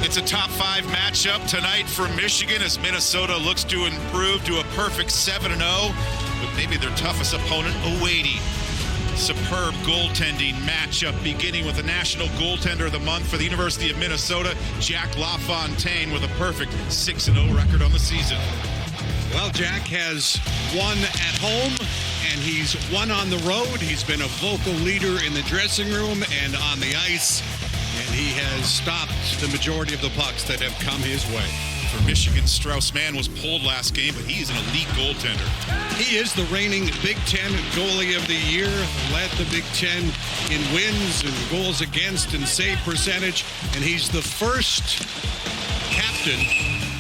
It's a top 5 matchup tonight for Michigan as Minnesota looks to improve to a perfect 7-0, but maybe their toughest opponent awaiting. Superb goaltending matchup beginning with the National Goaltender of the Month for the University of Minnesota, Jack LaFontaine, with a perfect 6-0 record on the season. Well, Jack has won at home, and he's won on the road. He's been a vocal leader in the dressing room and on the ice, and he has stopped the majority of the pucks that have come his way. For Michigan, Strauss-Mann was pulled last game, but he is an elite goaltender. He is the reigning Big Ten goalie of the year, led the Big Ten in wins and goals against and save percentage, and he's the first captain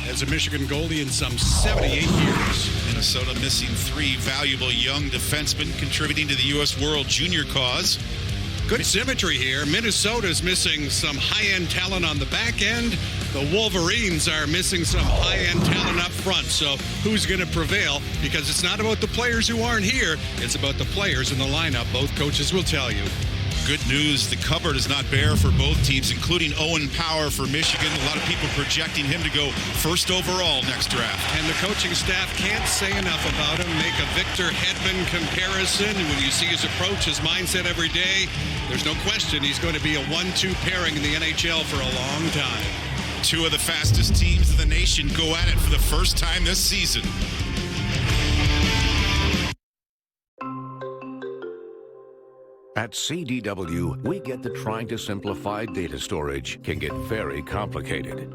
as a Michigan goalie in some 78 years. Minnesota missing 3 valuable young defensemen contributing to the U.S. World Junior cause. Good symmetry here. Minnesota's missing some high-end talent on the back end. The Wolverines are missing some high-end talent up front. So who's going to prevail? Because it's not about the players who aren't here. It's about the players in the lineup. Both coaches will tell you. Good news, the cupboard is not bare for both teams, including Owen Power for Michigan. A lot of people projecting him to go first overall next draft. And the coaching staff can't say enough about him. Make a Victor Hedman comparison. And when you see his approach, his mindset every day, there's no question he's going to be a 1-2 pairing in the NHL for a long time. 2 of the fastest teams in the nation go at it for the first time this season. At CDW, we get that trying to simplify data storage can get very complicated.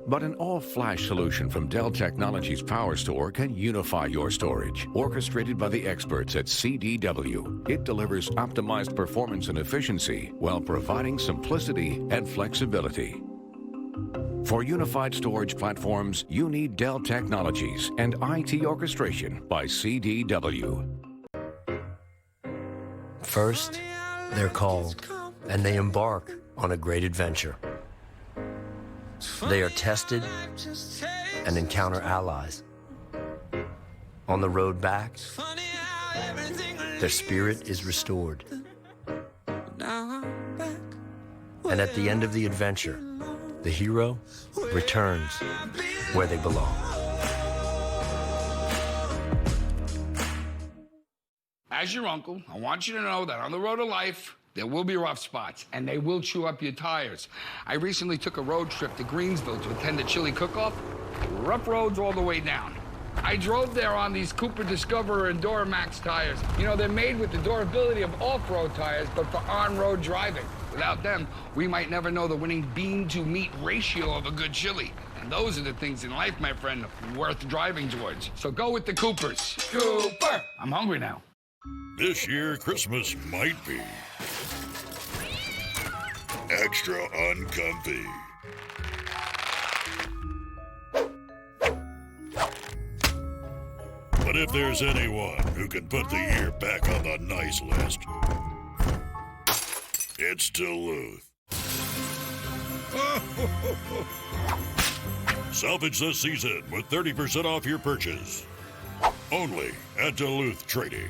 But an all-flash solution from Dell Technologies PowerStore can unify your storage, orchestrated by the experts at CDW. It delivers optimized performance and efficiency while providing simplicity and flexibility. For unified storage platforms, you need Dell Technologies and IT Orchestration by CDW. First, they're called, and they embark on a great adventure. They are tested and encounter allies. On the road back, their spirit is restored. And at the end of the adventure, the hero returns where they belong. As your uncle, I want you to know that on the road to life, there will be rough spots, and they will chew up your tires. I recently took a road trip to Greensville to attend a chili cook-off. Rough roads all the way down. I drove there on these Cooper Discoverer and Duramax tires. You know, they're made with the durability of off-road tires, but for on-road driving. Without them, we might never know the winning bean-to-meat ratio of a good chili. And those are the things in life, my friend, worth driving towards. So go with the Coopers. Cooper! I'm hungry now. This year, Christmas might be extra uncomfy. But if there's anyone who can put the year back on the nice list, it's Duluth. Salvage this season with 30% off your purchase. Only at Duluth Trading.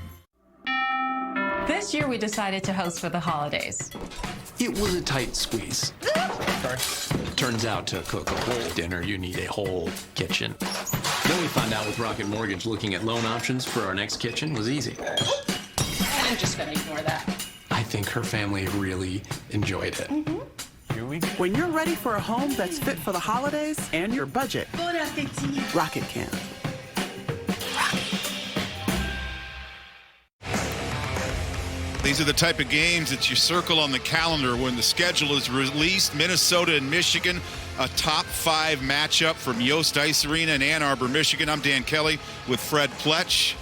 This year we decided to host for the holidays. It was a tight squeeze. Turns out to cook a whole dinner, you need a whole kitchen. Then we found out with Rocket Mortgage looking at loan options for our next kitchen was easy. I'm just gonna ignore that. I think her family really enjoyed it. When you're ready for a home that's fit for the holidays and your budget, Rocket can. These are the type of games that you circle on the calendar when the schedule is released. Minnesota and Michigan, a top 5 matchup from Yost Ice Arena in Ann Arbor, Michigan. I'm Dan Kelly with Fred Pletch.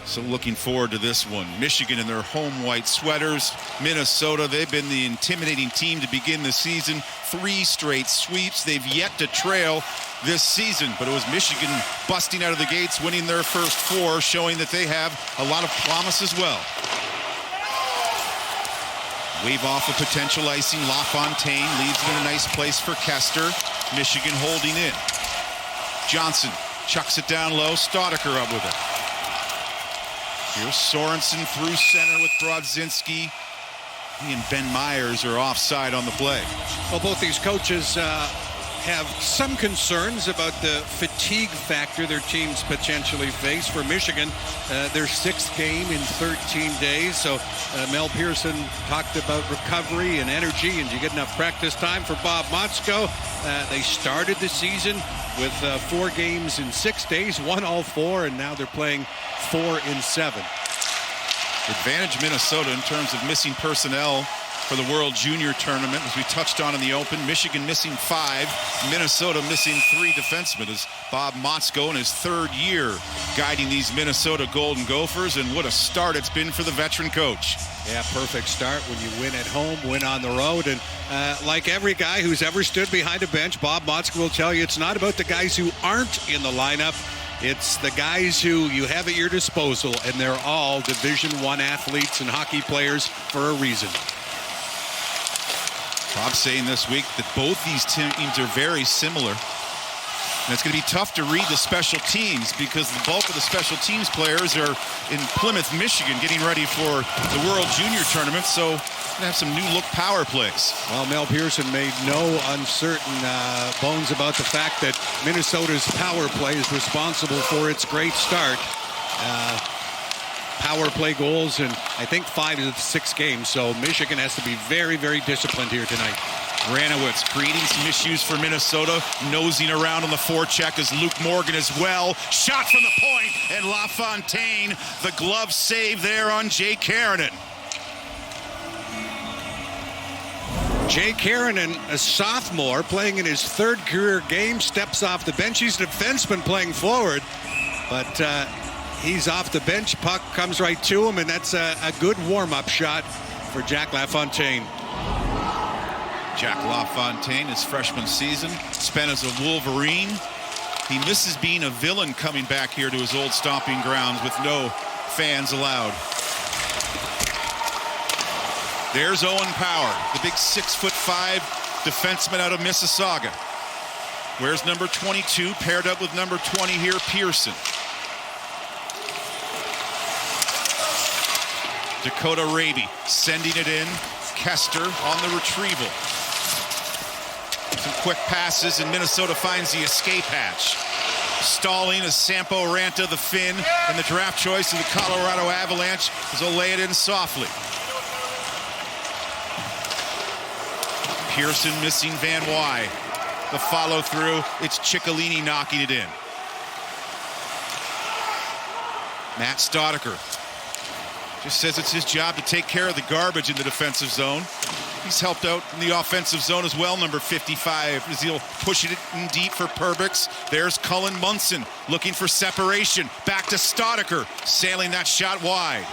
So looking forward to this one. Michigan in their home white sweaters. Minnesota, they've been the intimidating team to begin the season. 3 straight sweeps. They've yet to trail this season, but it was Michigan busting out of the gates, winning their first 4, showing that they have a lot of promise as well. Wave off a potential icing. LaFontaine leaves it in a nice place for Kester. Michigan holding in. Johnson chucks it down low. Staudiker up with it. Here's Sorensen through center with Brodzinski. He and Ben Myers are offside on the play. Well, both these coaches have some concerns about the fatigue factor their teams potentially face. For Michigan, their 6th game in 13 days. So Mel Pearson talked about recovery and energy, and you get enough practice time. For Bob Motzko, they started the season with 4 games in 6 days, won all 4, and now they're playing 4 in 7. Advantage Minnesota in terms of missing personnel for the World Junior Tournament, as we touched on in the Open. Michigan missing 5, Minnesota missing 3 defensemen, as Bob Motzko in his 3rd year guiding these Minnesota Golden Gophers, and what a start it's been for the veteran coach. Yeah, perfect start when you win at home, win on the road. And like every guy who's ever stood behind a bench, Bob Motzko will tell you it's not about the guys who aren't in the lineup. It's the guys who you have at your disposal, and they're all Division I athletes and hockey players for a reason. Bob's saying this week that both these teams are very similar. And it's going to be tough to read the special teams because the bulk of the special teams players are in Plymouth, Michigan, getting ready for the World Junior Tournament. So going to have some new-look power plays. Well, Mel Pearson made no uncertain bones about the fact that Minnesota's power play is responsible for its great start. Power play goals, and I think 5 of the 6 games. So Michigan has to be very, very disciplined here tonight. Granowitz creating some issues for Minnesota, nosing around on the forecheck as Luke Morgan as well. Shot from the point, and LaFontaine, the glove save there on Jay Karanen. Jay Karanen, a sophomore, playing in his 3rd career game, steps off the bench. He's a defenseman playing forward, but he's off the bench. Puck comes right to him, and that's a good warm-up shot for Jack LaFontaine. Jack LaFontaine, his freshman season, spent as a Wolverine. He misses being a villain coming back here to his old stomping grounds with no fans allowed. There's Owen Power, the big 6'5" defenseman out of Mississauga. Where's number 22, paired up with number 20 here, Pearson. Dakota Raby sending it in. Kester on the retrieval. Some quick passes, and Minnesota finds the escape hatch. Stalling is Sampo Ranta, the Finn, and the draft choice of the Colorado Avalanche as they'll lay it in softly. Pearson missing Van Wy. The follow through, it's Ciccolini knocking it in. Matt Staudiker just says it's his job to take care of the garbage in the defensive zone. He's helped out in the offensive zone as well, number 55, as he'll push it in deep for Perbix. There's Cullen Munson looking for separation. Back to Staudiker, sailing that shot wide.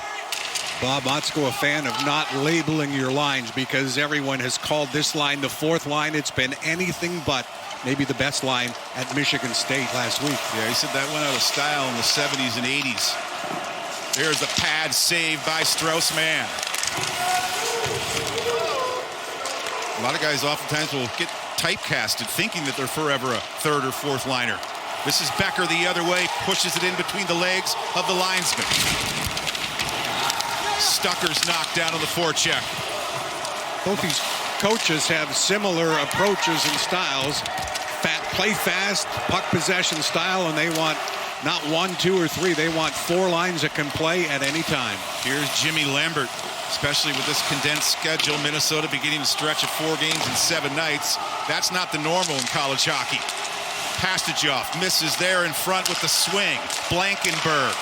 Bob Motzko, a fan of not labeling your lines, because everyone has called this line the 4th line. It's been anything but maybe the best line at Michigan State last week. Yeah, he said that went out of style in the 70s and 80s. There's the pad save by Strauss-Mann. A lot of guys oftentimes will get typecasted thinking that they're forever a 3rd or 4th liner. This is Becker the other way, pushes it in between the legs of the linesman. Stucker's knocked down on the forecheck. Both these coaches have similar approaches and styles. Play fast, puck possession style, and they want not 1, 2, or 3. They want 4 lines that can play at any time. Here's Jimmy Lambert, especially with this condensed schedule. Minnesota beginning to stretch of 4 games in 7 nights. That's not the normal in college hockey. Pastajoff misses there in front with the swing. Blankenberg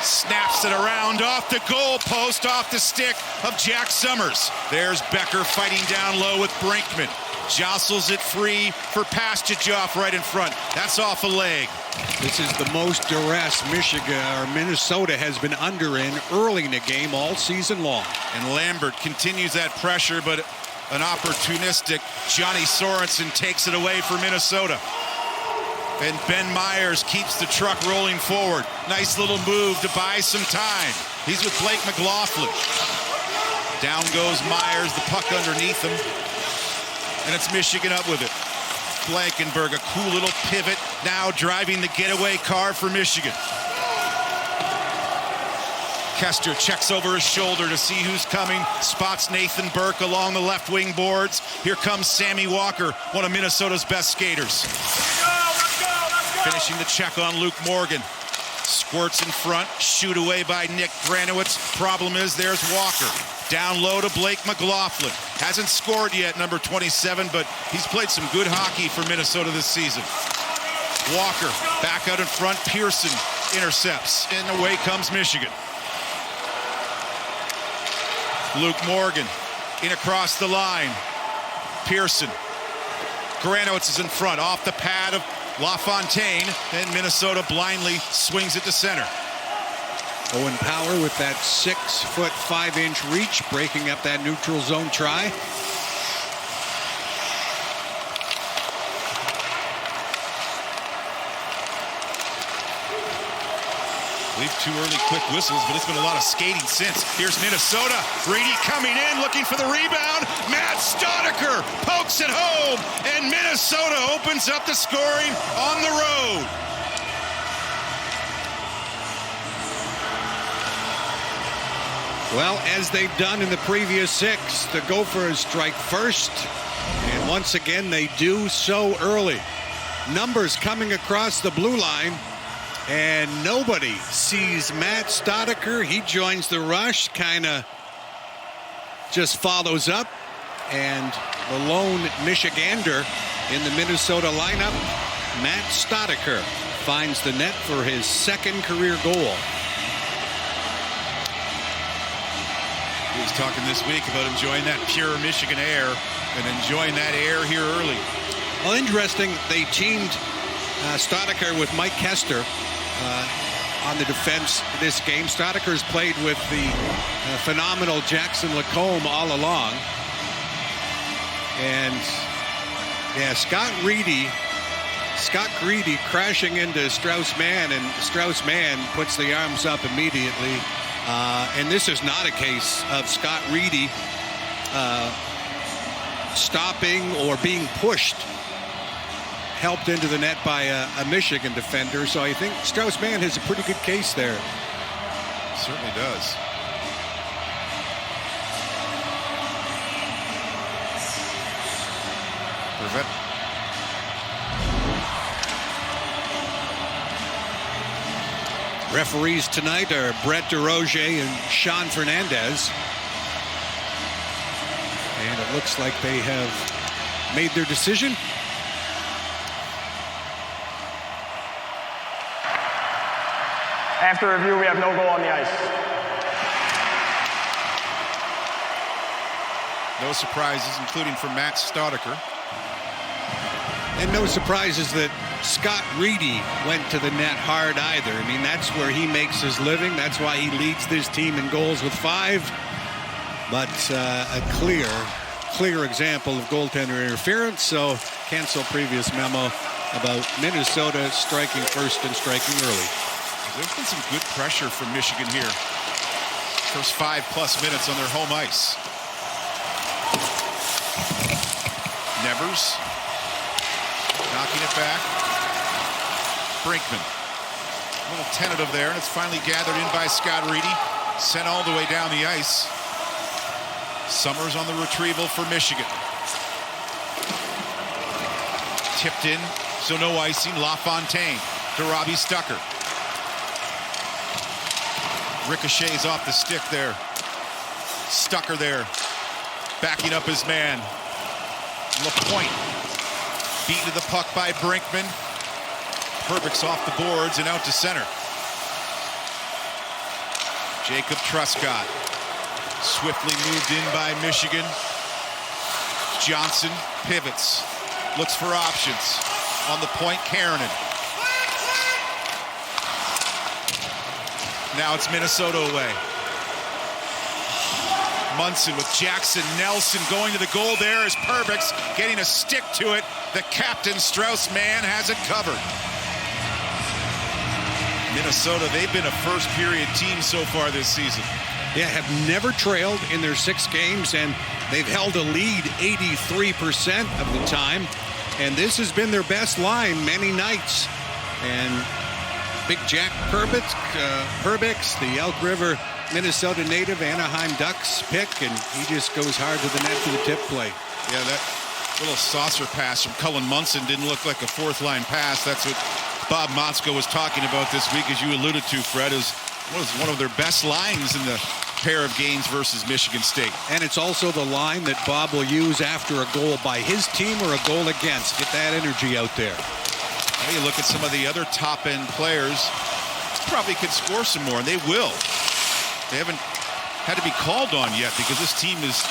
snaps it around off the goal post, off the stick of Jack Summers. There's Becker fighting down low with Brinkman. Jostles it free for Pastajoff right in front. That's off a leg. This is the most duress Minnesota has been under in early in the game all season long. And Lambert continues that pressure, but an opportunistic Johnny Sorensen takes it away for Minnesota. And Ben Myers keeps the truck rolling forward. Nice little move to buy some time. He's with Blake McLaughlin. Down goes Myers, the puck underneath him. And it's Michigan up with it. Blankenberg, a cool little pivot, now driving the getaway car for Michigan. Kester checks over his shoulder to see who's coming. Spots Nathan Burke along the left wing boards. Here comes Sammy Walker, one of Minnesota's best skaters. Let's go. Finishing the check on Luke Morgan. Squirts in front, shoot away by Nick Granowitz. Problem is, there's Walker. Down low to Blake McLaughlin. Hasn't scored yet, number 27, but he's played some good hockey for Minnesota this season. Walker back out in front. Pearson intercepts, and away comes Michigan. Luke Morgan in across the line. Pearson. Granowitz is in front, off the pad of LaFontaine, and Minnesota blindly swings it to center. Owen Power with that 6'5" reach, breaking up that neutral zone try. Leave two early quick whistles, but it's been a lot of skating since. Here's Minnesota. Reedy coming in, looking for the rebound. Matt Stoddicker pokes it home, and Minnesota opens up the scoring on the road. Well, as they've done in the previous 6, the Gophers strike first, and once again they do so early. Numbers coming across the blue line, and nobody sees Matt Stoddicker. He joins the rush, kind of just follows up, and the lone Michigander in the Minnesota lineup, Matt Stoddicker, finds the net for his second career goal. He was talking this week about enjoying that pure Michigan air and enjoying that air here early. Well, interesting, they teamed Stoddicker with Mike Kester on the defense this game. Stodicker's played with the phenomenal Jackson Lacombe all along. And yeah, Scott Greedy crashing into Strauss-Mann, and Strauss-Mann puts the arms up immediately. And this is not a case of Scott Reedy stopping or being pushed, helped into the net by a Michigan defender. So I think Strauss-Mann has a pretty good case there. Certainly does. Referees tonight are Brett DeRoger and Sean Fernandez. And it looks like they have made their decision. After review, we have no goal on the ice. No surprises, including from Matt Stoddicker. And no surprises that Scott Reedy went to the net hard either. I mean, that's where he makes his living. That's why he leads this team in goals with 5. But a clear example of goaltender interference. So cancel previous memo about Minnesota striking first and striking early. There's been some good pressure from Michigan here. First 5+ minutes on their home ice. Nevers knocking it back. Brinkman. A little tentative there, and it's finally gathered in by Scott Reedy. Sent all the way down the ice. Summers on the retrieval for Michigan. Tipped in, so no icing. LaFontaine to Robbie Stucker. Ricochets off the stick there. Stucker there, backing up his man. LaPointe beaten to the puck by Brinkman. Perbix off the boards and out to center. Jacob Truscott swiftly moved in by Michigan. Johnson pivots, looks for options. On the point, Karanen. Now it's Minnesota away. Munson with Jackson Nelson going to the goal there as Perbix getting a stick to it. The captain, Strauss-Mann, has it covered. Minnesota, they've been a first period team so far this season. Yeah, have never trailed in their 6 games, and they've held a lead 83% of the time. And this has been their best line many nights. And Big Jack Perbix, the Elk River Minnesota native, Anaheim Ducks pick, and he just goes hard to the net for the tip play. Yeah, that little saucer pass from Cullen Munson didn't look like a fourth-line pass. That's what Bob Motzko was talking about this week, as you alluded to, Fred, was one of their best lines in the pair of games versus Michigan State. And it's also the line that Bob will use after a goal by his team or a goal against. Get that energy out there. Now you look at some of the other top-end players, probably could score some more, and they will. They haven't had to be called on yet because this team is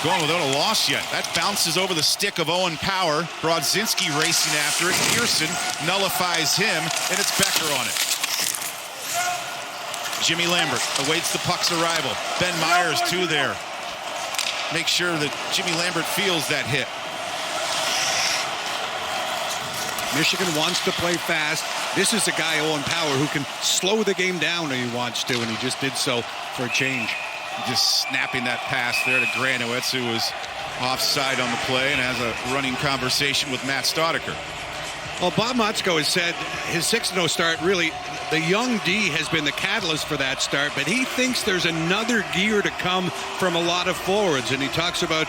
going without a loss yet. That bounces over the stick of Owen Power. Brodzinski racing after it. Pearson nullifies him, and it's Becker on it. Jimmy Lambert awaits the puck's arrival. Ben Myers, too, there. Make sure that Jimmy Lambert feels that hit. Michigan wants to play fast. This is a guy, Owen Power, who can slow the game down if he wants to, and he just did so for a change. Just snapping that pass there to Granowitz, who was offside on the play and has a running conversation with Matt Staudiker. Well, Bob Motzko has said his 6-0 start, really, the young D has been the catalyst for that start, but he thinks there's another gear to come from a lot of forwards, and he talks about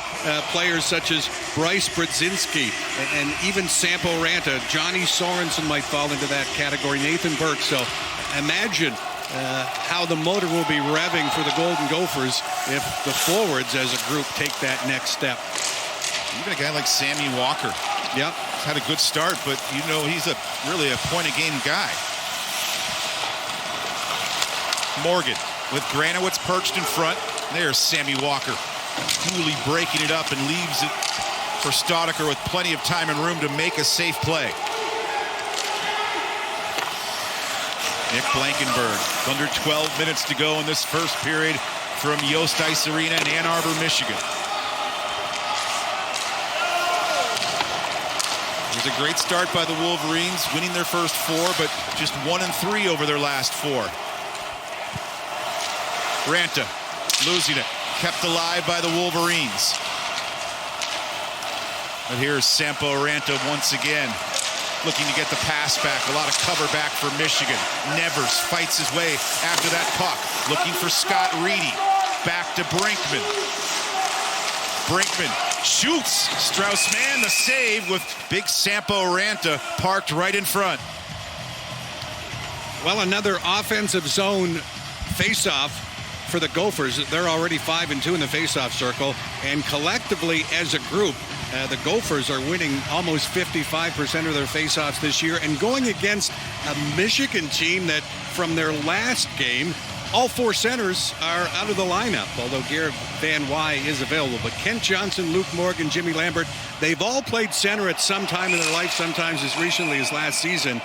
players such as Bryce Brodzinski and even Sampo Ranta. Johnny Sorensen might fall into that category, Nathan Burke. So imagine how the motor will be revving for the Golden Gophers if the forwards as a group take that next step. Even a guy like Sammy Walker. Yep. Had a good start, but you know he's really a point-a-game guy. Morgan with Granowitz perched in front. There's Sammy Walker. Cooley breaking it up and leaves it for Staudiker with plenty of time and room to make a safe play. Nick Blankenburg. Under 12 minutes to go in this first period from Yost Ice Arena in Ann Arbor, Michigan. It was a great start by the Wolverines, winning their first 4, but just 1-3 over their last 4. Ranta losing it, kept alive by the Wolverines. But here's Sampo Ranta once again, looking to get the pass back. A lot of cover back for Michigan. Nevers fights his way after that puck, looking for Scott Reedy. Back to Brinkman. Brinkman shoots. Strauss-Mann the save with big Sampo Ranta parked right in front. Well, another offensive zone face-off for the Gophers. They're already 5-2 in the face-off circle, and collectively as a group, the Gophers are winning almost 55% of their face-offs this year, and going against a Michigan team that from their last game, all 4 centers are out of the lineup, although Garrett Van Wy is available. But Kent Johnson, Luke Morgan, Jimmy Lambert, they've all played center at some time in their life, sometimes as recently as last season.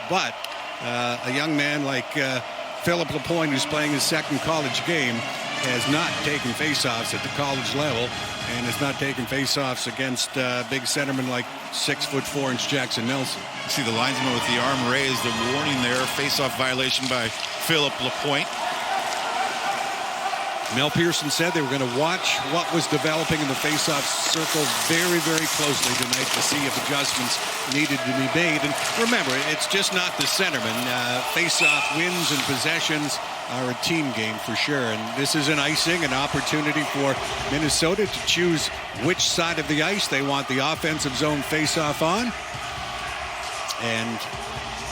But a young man like Philip Lapointe, who's playing his second college game, has not taken faceoffs at the college level and has not taken faceoffs against big centermen like 6'4" Jackson Nelson. You see the linesman with the arm raised, the warning there, faceoff violation by Philip Lapointe. Mel Pearson said they were going to watch what was developing in the faceoff circle very, very closely tonight to see if adjustments needed to be made. And remember, it's just not the centerman. Faceoff wins and possessions are a team game for sure. And this is an icing, an opportunity for Minnesota to choose which side of the ice they want the offensive zone faceoff on. And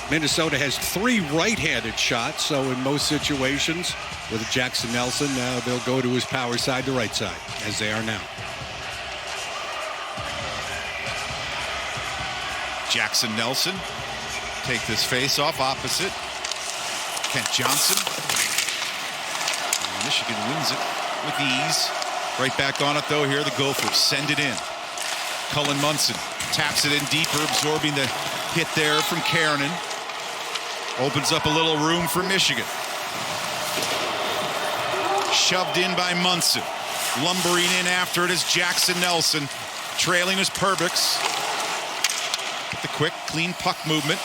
Minnesota has 3 right-handed shots, so in most situations with Jackson Nelson, they'll go to his power side, the right side, as they are now. Jackson Nelson take this face-off opposite Kent Johnson. And Michigan wins it with ease. Right back on it, though, here the Gophers send it in. Cullen Munson taps it in deeper, absorbing the hit there from Keranen. Opens up a little room for Michigan. Shoved in by Munson. Lumbering in after it is Jackson Nelson. Trailing is Perbix. But the quick, clean puck movement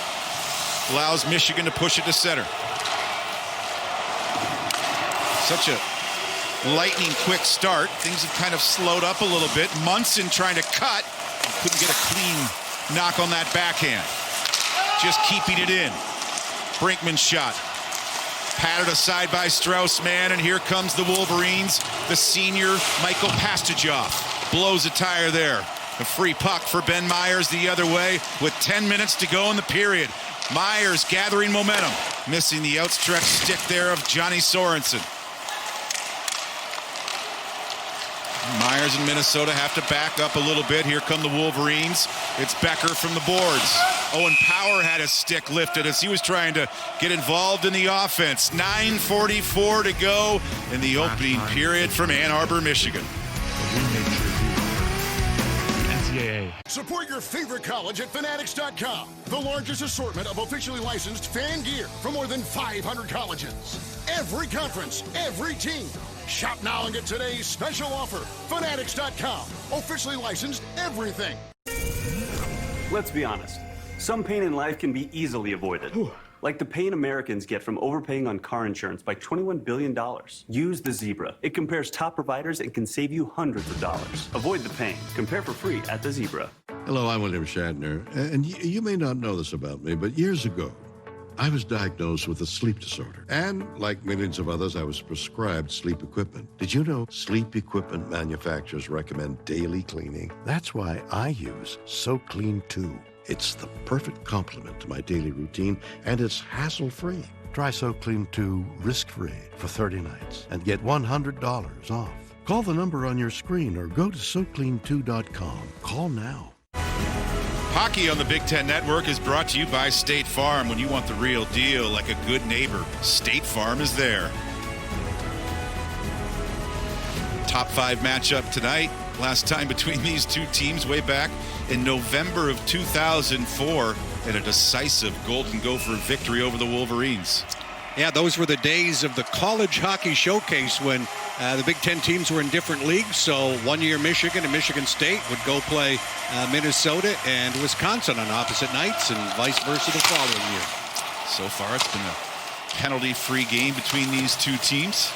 allows Michigan to push it to center. Such a lightning quick start. Things have kind of slowed up a little bit. Munson trying to cut. Couldn't get a clean knock on that backhand. Just keeping it in. Brinkman's shot. Patted aside by Strauss-Mann, and here comes the Wolverines. The senior Michael Pastujov blows a tire there. A free puck for Ben Myers the other way with 10 minutes to go in the period. Myers gathering momentum, missing the outstretched stick there of Johnny Sorensen. Myers and Minnesota have to back up a little bit. Here come the Wolverines. It's Becker from the boards. Owen Power had his stick lifted as he was trying to get involved in the offense. 9:44 to go in the opening period from Ann Arbor, Michigan. Support your favorite college at Fanatics.com. The largest assortment of officially licensed fan gear from more than 500 colleges. Every conference, every team. Shop now and get today's special offer. Fanatics.com. Officially licensed everything. Let's be honest. Some pain in life can be easily avoided. Like the pain Americans get from overpaying on car insurance by $21 billion. Use the Zebra. It compares top providers and can save you hundreds of dollars. Avoid the pain. Compare for free at the Zebra. Hello, I'm William Shatner, and you may not know this about me, but years ago, I was diagnosed with a sleep disorder. And like millions of others, I was prescribed sleep equipment. Did you know sleep equipment manufacturers recommend daily cleaning? That's why I use SoClean 2. It's the perfect complement to my daily routine, and it's hassle-free. Try SoClean 2 risk-free for 30 nights and get $100 off. Call the number on your screen or go to SoClean2.com. Call now. Hockey on the Big Ten Network is brought to you by State Farm. When you want the real deal, like a good neighbor, State Farm is there. Top 5 matchup tonight. Last time between these two teams way back in November of 2004 in a decisive Golden Gopher victory over the Wolverines. Yeah, those were the days of the College Hockey Showcase when the Big Ten teams were in different leagues. So 1 year Michigan and Michigan State would go play Minnesota and Wisconsin on opposite nights and vice versa the following year. So far it's been a penalty-free game between these two teams.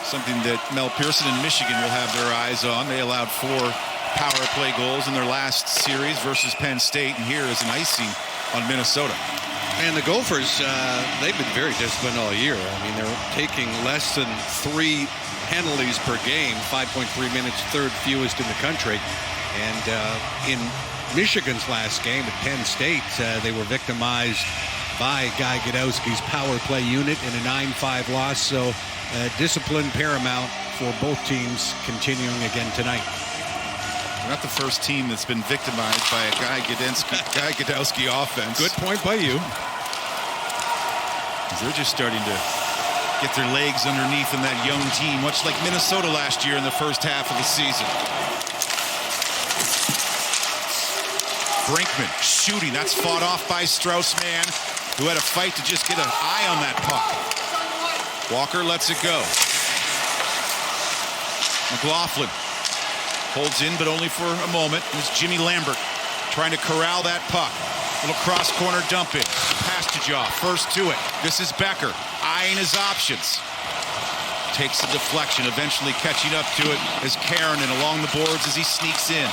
Something that Mel Pearson and Michigan will have their eyes on. They allowed 4 power play goals in their last series versus Penn State, and here is an icing on Minnesota. And the Gophers, they've been very disciplined all year. I mean, they're taking less than 3 penalties per game, 5.3 minutes, third fewest in the country. And in Michigan's last game at Penn State, they were victimized by Guy Godowski's power play unit in a 9-5 loss. So discipline paramount for both teams continuing again tonight. We're not the first team that's been victimized by a Guy Godowski offense. Good point by you. They're just starting to get their legs underneath in that young team, much like Minnesota last year in the first half of the season. Brinkman shooting. That's fought off by Strauss-Mann, who had a fight to just get an eye on that puck. Walker lets it go. McLaughlin holds in, but only for a moment. There's Jimmy Lambert trying to corral that puck. Little cross-corner dump in. Pastujov first to it. This is Becker eyeing his options. Takes the deflection, eventually catching up to it as Karen along the boards as he sneaks in.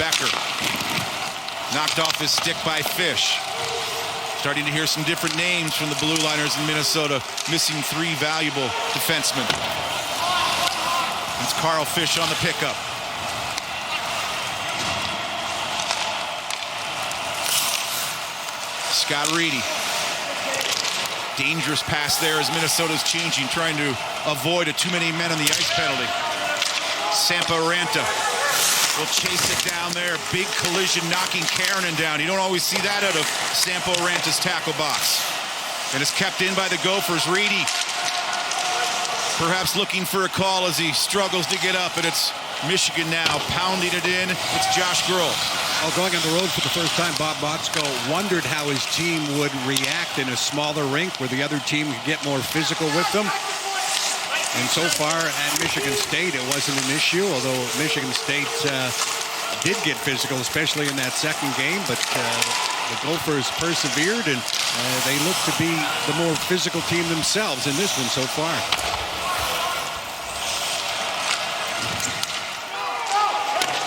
Becker knocked off his stick by Fish. Starting to hear some different names from the Blue Liners in Minnesota, missing 3 valuable defensemen. It's Carl Fish on the pickup. Scott Reedy. Dangerous pass there as Minnesota's changing, trying to avoid a too many men on the ice penalty. Sampa Ranta will chase it down there. Big collision knocking Karen down. You don't always see that out of Sampa Ranta's tackle box. And it's kept in by the Gophers. Reedy perhaps looking for a call as he struggles to get up, and it's Michigan now pounding it in. It's Josh Grohl. Well, going on the road for the first time, Bob Motzko wondered how his team would react in a smaller rink where the other team could get more physical with them. And so far at Michigan State, it wasn't an issue, although Michigan State did get physical, especially in that second game. But the Gophers persevered, and they look to be the more physical team themselves in this one so far.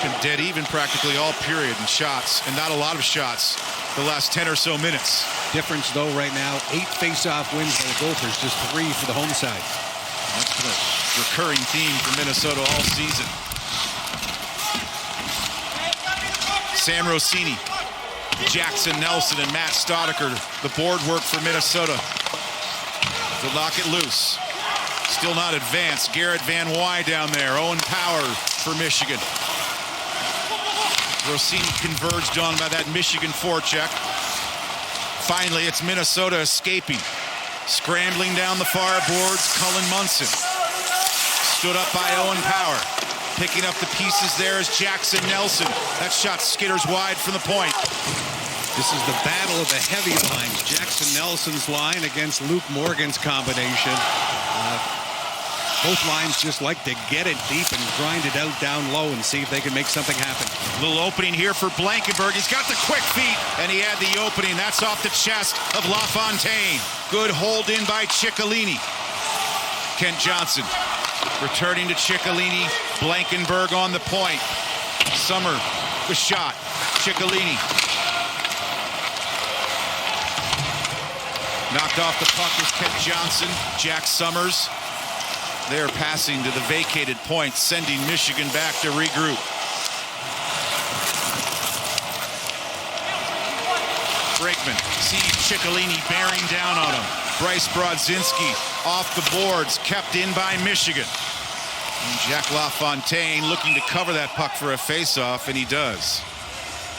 Been dead even practically all period in shots, and not a lot of shots the last 10 or so minutes. Difference, though, right now, 8 face-off wins by the Gophers, just 3 for the home side. That's been a recurring theme for Minnesota all season. Sam Rossini, Jackson Nelson, and Matt Stoddicker, the board work for Minnesota. They'll knock it loose. Still not advanced. Garrett Van Wy down there. Owen Power for Michigan. Rossini converged on by that Michigan forecheck. Finally, it's Minnesota escaping. Scrambling down the far boards, Cullen Munson. Stood up by Owen Power. Picking up the pieces there is Jackson Nelson. That shot skitters wide from the point. This is the battle of the heavy lines. Jackson Nelson's line against Luke Morgan's combination. Both lines just like to get it deep and grind it out down low and see if they can make something happen. Little opening here for Blankenberg. He's got the quick feet, and he had the opening. That's off the chest of LaFontaine. Good hold in by Ciccolini. Kent Johnson returning to Ciccolini. Blankenberg on the point. Summer, the shot. Ciccolini. Knocked off the puck was Kent Johnson. Jack Summers. They're passing to the vacated point, sending Michigan back to regroup. Brakeman sees Ciccolini bearing down on him. Bryce Brodzinski off the boards, kept in by Michigan. And Jack LaFontaine looking to cover that puck for a faceoff, and he does.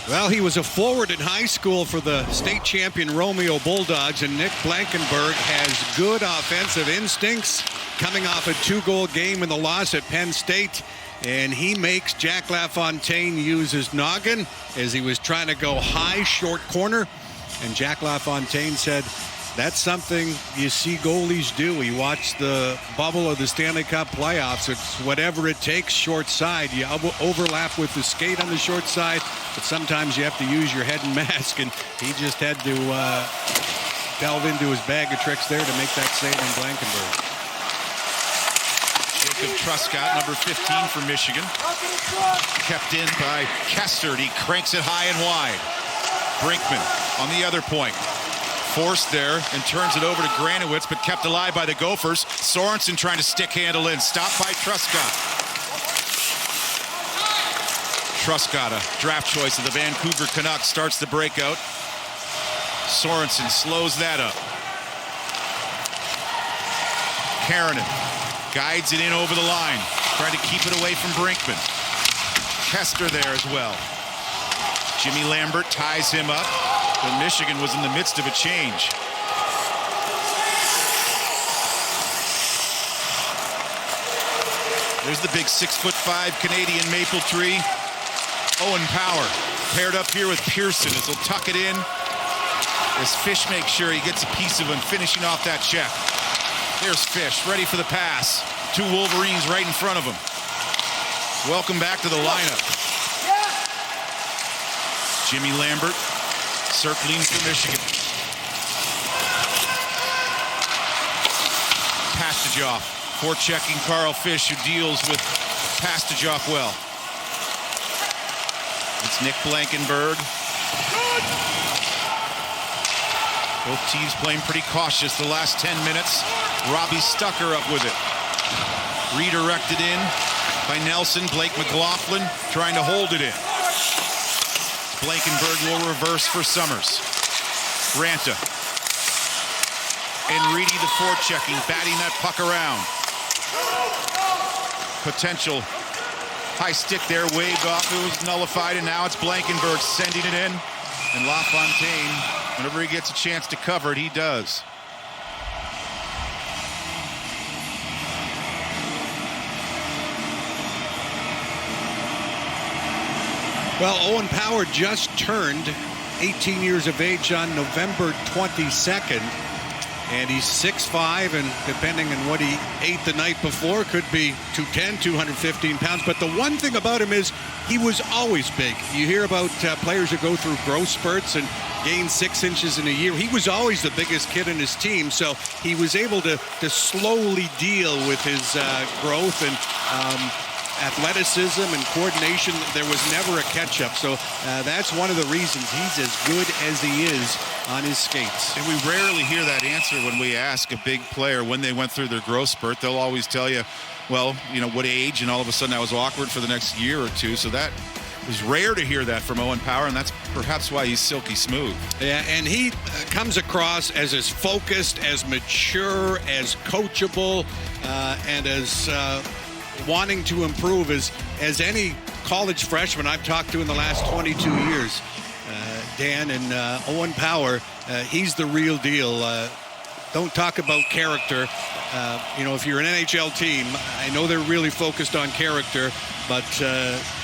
Well, he was a forward in high school for the state champion Romeo Bulldogs, and Nick Blankenberg has good offensive instincts coming off a 2-goal game in the loss at Penn State. And he makes Jack LaFontaine use his noggin as he was trying to go high, short corner. And Jack LaFontaine said, that's something you see goalies do. He watched the bubble of the Stanley Cup playoffs. It's whatever it takes, short side. You overlap with the skate on the short side, but sometimes you have to use your head and mask. And he just had to delve into his bag of tricks there to make that save on Blankenberg. Jacob Truscott, number 15 for Michigan. Kept in by Kestert. He cranks it high and wide. Brinkman on the other point. Forced there and turns it over to Granowitz, but kept alive by the Gophers. Sorensen trying to stick handle in. Stopped by Truscott. Truscott, a draft choice of the Vancouver Canucks, starts the breakout. Sorensen slows that up. Karanen guides it in over the line, trying to keep it away from Brinkman. Kester there as well. Jimmy Lambert ties him up, but Michigan was in the midst of a change. There's the big 6'5" Canadian maple tree. Owen Power paired up here with Pearson as he'll tuck it in. As Fish makes sure he gets a piece of him, finishing off that check. There's Fish, ready for the pass. 2 Wolverines right in front of him. Welcome back to the lineup. Jimmy Lambert circling for Michigan. Pastajoff forechecking Carl Fish, who deals with Pastajoff well. It's Nick Blankenberg. Both teams playing pretty cautious the last 10 minutes. Robbie Stucker up with it. Redirected in by Nelson. Blake McLaughlin trying to hold it in. Blankenberg will reverse for Summers. Ranta. And Reedy the forechecking, batting that puck around. Potential high stick there, waved off. It was nullified, and now it's Blankenberg sending it in. And LaFontaine, whenever he gets a chance to cover it, he does. Well, Owen Power just turned 18 years of age on November 22nd. And he's 6'5", and depending on what he ate the night before, could be 210, 215 pounds. But the one thing about him is he was always big. You hear about players who go through growth spurts and gain 6 inches in a year. He was always the biggest kid in his team, so he was able to slowly deal with his growth. And athleticism and coordination. There was never a catch-up. So that's one of the reasons he's as good as he is on his skates. And we rarely hear that answer when we ask a big player when they went through their growth spurt. They'll always tell you, well, what age, and all of a sudden that was awkward for the next year or two. So that is rare to hear that from Owen Power, and that's perhaps why he's silky smooth. Yeah, and he comes across as focused, as mature, as coachable, and as wanting to improve as any college freshman I've talked to in the last 22 years. Dan and Owen Power, he's the real deal. Don't talk about character. If you're an NHL team, I know they're really focused on character, but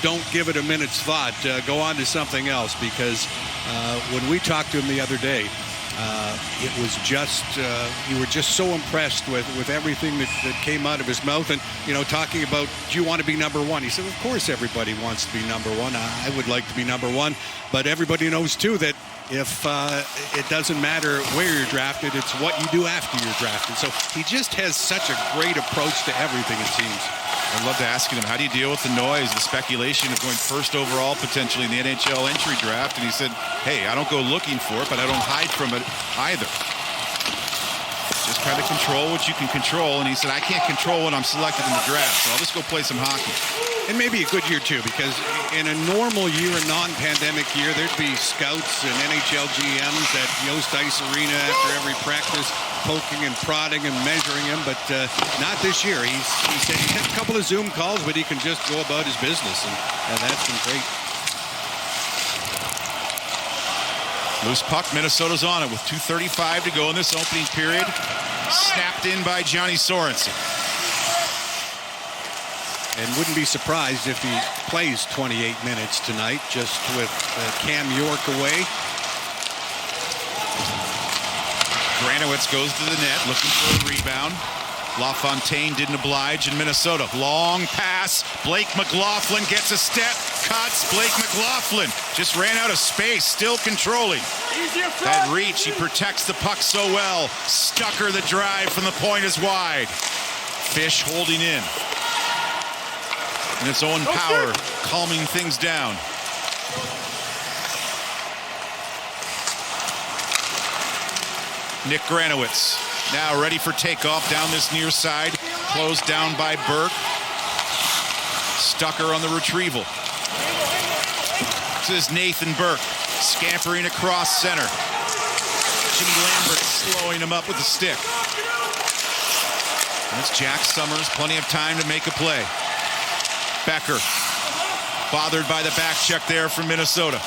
don't give it a minute's thought. Go on to something else, because when we talked to him the other day, it was just, you were just so impressed with everything that came out of his mouth. And, talking about, do you want to be number one? He said, of course everybody wants to be number one. I would like to be number one. But everybody knows, too, that if it doesn't matter where you're drafted, it's what you do after you're drafted. So he just has such a great approach to everything, it seems. I'd love to ask him, how do you deal with the noise, the speculation of going first overall potentially in the NHL entry draft? And he said, hey, I don't go looking for it, but I don't hide from it either. Just kind of control what you can control. And he said, I can't control when I'm selected in the draft, so I'll just go play some hockey. And maybe a good year, too, because in a normal year, a non-pandemic year, there'd be scouts and NHL GMs at Yost Ice Arena after every practice, poking and prodding and measuring him, but not this year. He said he had a couple of Zoom calls, but he can just go about his business, and that's been great. Loose puck, Minnesota's on it with 2:35 to go in this opening period. Snapped in by Johnny Sorensen. And wouldn't be surprised if he plays 28 minutes tonight, just with Cam York away. Granowitz goes to the net, looking for a rebound. LaFontaine didn't oblige in Minnesota. Long pass. Blake McLaughlin gets a step. Cuts. Blake McLaughlin just ran out of space, still controlling. That reach, he protects the puck so well. Stucker, the drive from the point is wide. Fish holding in. And it's Owen Power calming things down. Nick Granowitz now ready for takeoff down this near side. Closed down by Burke. Stucker on the retrieval. This is Nathan Burke scampering across center. Jimmy Lambert slowing him up with a stick. That's Jack Summers, plenty of time to make a play. Becker, bothered by the back check there from Minnesota.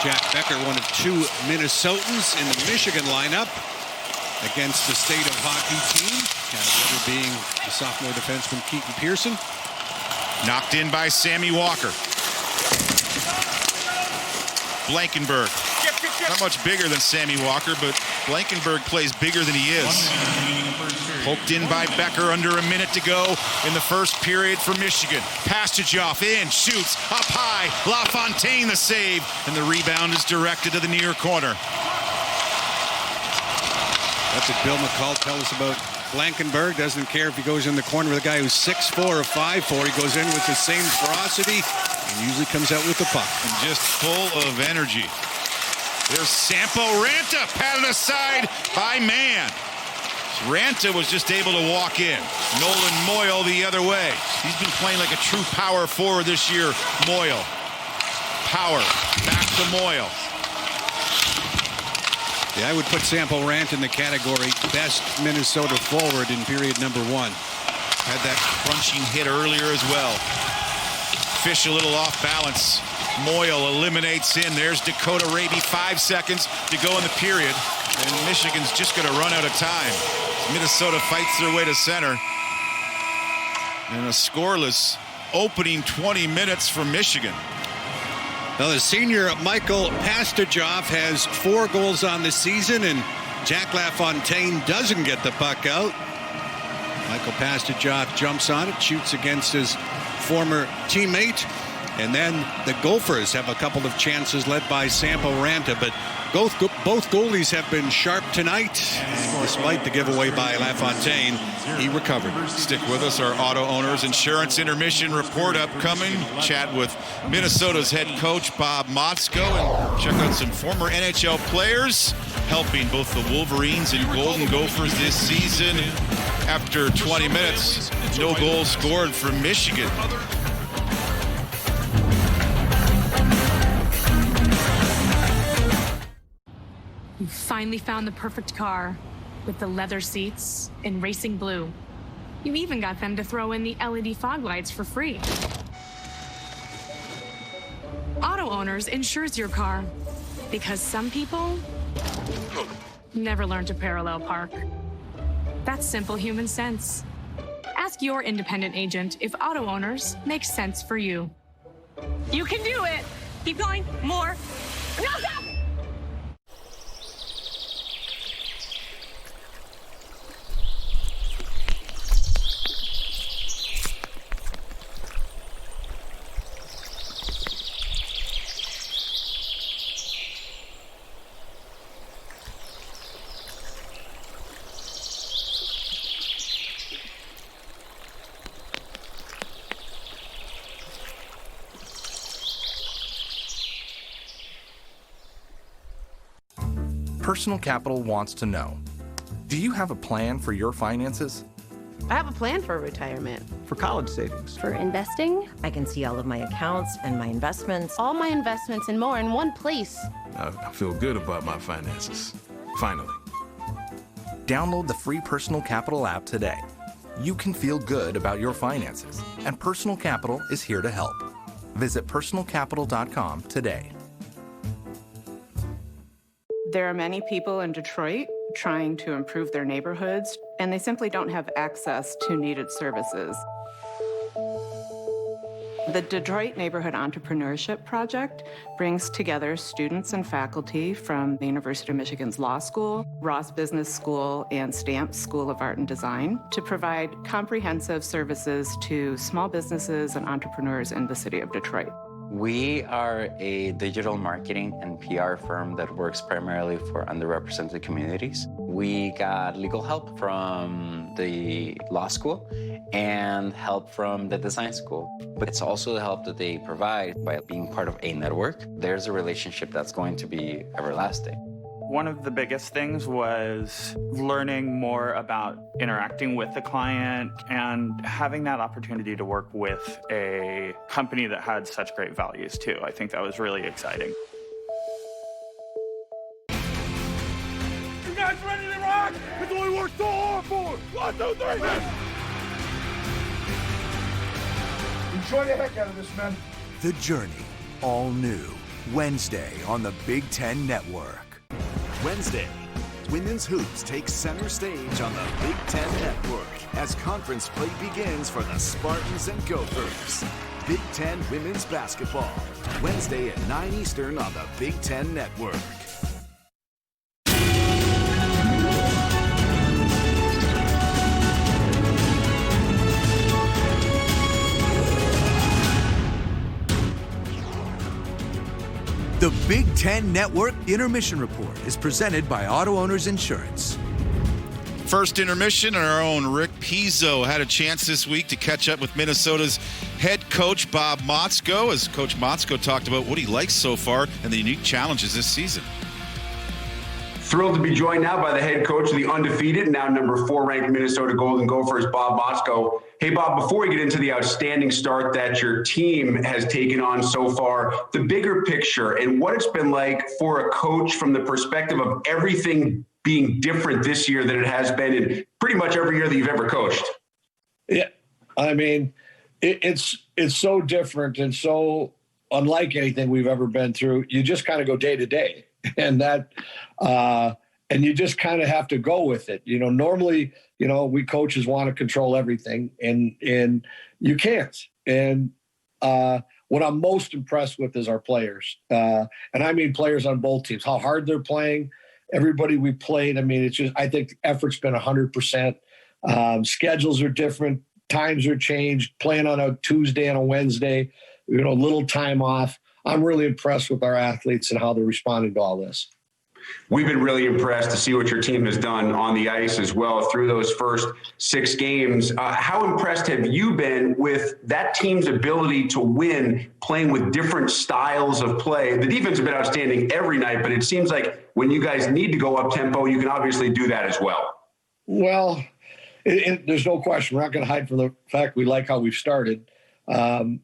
Jack Becker, one of two Minnesotans in the Michigan lineup against the state of hockey team. And the other being the sophomore defenseman Keaton Pearson. Knocked in by Sammy Walker. Blankenberg. Not much bigger than Sammy Walker, but Blankenberg plays bigger than he is. Poked in by Becker, under a minute to go in the first period for Michigan. Pastujov in, shoots, up high. LaFontaine the save, and the rebound is directed to the near corner. That's what Bill McCall tells us about Blankenberg. Doesn't care if he goes in the corner with a guy who's 6'4" or 5'4". He goes in with the same ferocity and usually comes out with the puck. And just full of energy. There's Sampo Ranta, patted aside by Mann. Ranta was just able to walk in. Nolan Moyle the other way. He's been playing like a true power forward this year. Moyle. Power. Back to Moyle. Yeah, I would put Sampo Ranta in the category best Minnesota forward in period number one. Had that crunching hit earlier as well. Fish a little off balance. Moyle eliminates in. There's Dakota Raby. 5 seconds to go in the period. And Michigan's just going to run out of time. Minnesota fights their way to center. And a scoreless opening 20 minutes for Michigan. Now the senior Michael Pastujov has 4 goals on the season, and Jack LaFontaine doesn't get the puck out. Michael Pastujov jumps on it, shoots against his former teammate, And then the Gophers have a couple of chances led by Sampo Ranta, but both goalies have been sharp tonight. And despite the giveaway by LaFontaine, he recovered. Stick with us. Our Auto Owners Insurance Intermission Report upcoming. Chat with Minnesota's head coach, Bob Motzko, and check out some former NHL players helping both the Wolverines and Golden Gophers this season. After 20 minutes, no goals scored from Michigan. You finally found the perfect car with the leather seats in racing blue. You even got them to throw in the LED fog lights for free. Auto Owners insures your car because some people never learn to parallel park. That's simple human sense. Ask your independent agent if Auto Owners makes sense for you. You can do it. Keep going. More. No, stop! Personal Capital wants to know, do you have a plan for your finances? I have a plan for retirement. For college savings. For investing, I can see all of my accounts and my investments. All my investments and more in one place. I feel good about my finances. Finally. Download the free Personal Capital app today. You can feel good about your finances, and Personal Capital is here to help. Visit personalcapital.com today. There are many people in Detroit trying to improve their neighborhoods, and they simply don't have access to needed services. The Detroit Neighborhood Entrepreneurship Project brings together students and faculty from the University of Michigan's Law School, Ross Business School, and Stamps School of Art and Design to provide comprehensive services to small businesses and entrepreneurs in the city of Detroit. We are a digital marketing and PR firm that works primarily for underrepresented communities. We got legal help from the law school and help from the design school. But it's also the help that they provide by being part of a network. There's a relationship that's going to be everlasting. One of the biggest things was learning more about interacting with the client and having that opportunity to work with a company that had such great values too. I think that was really exciting. You guys ready to rock? It's what we worked so hard for. 1, 2, 3. Enjoy the heck out of this, man. The Journey, all new, Wednesday on the Big Ten Network. Wednesday, women's hoops takes center stage on the Big Ten Network as conference play begins for the Spartans and Gophers. Big Ten women's basketball, Wednesday at 9 Eastern on the Big Ten Network. The Big Ten Network Intermission Report is presented by Auto Owners Insurance. First intermission, and our own Rick Pizzo had a chance this week to catch up with Minnesota's head coach, Bob Motzko, as Coach Motzko talked about what he likes so far and the unique challenges this season. Thrilled to be joined now by the head coach of the undefeated, now number 4 ranked Minnesota Golden Gophers, Bob Motzko. Hey, Bob, before we get into the outstanding start that your team has taken on so far, the bigger picture and what it's been like for a coach from the perspective of everything being different this year than it has been in pretty much every year that you've ever coached. Yeah, I mean, it's so different and so unlike anything we've ever been through. You just kind of go day to day, and that and you just kind of have to go with it. You know, normally, you know, we coaches want to control everything, and you can't. And what I'm most impressed with is our players, and I mean players on both teams, how hard they're playing. Everybody we played, I mean, it's just, I think the effort's been 100%. Schedules are different. Times are changed. Playing on a Tuesday and a Wednesday. little time off. I'm really impressed with our athletes and how they're responding to all this. We've been really impressed to see what your team has done on the ice as well through those first 6 games. How impressed have you been with that team's ability to win, playing with different styles of play? The defense has been outstanding every night, but it seems like when you guys need to go up tempo, you can obviously do that as well. Well, there's no question. We're not going to hide from the fact we like how we've started, and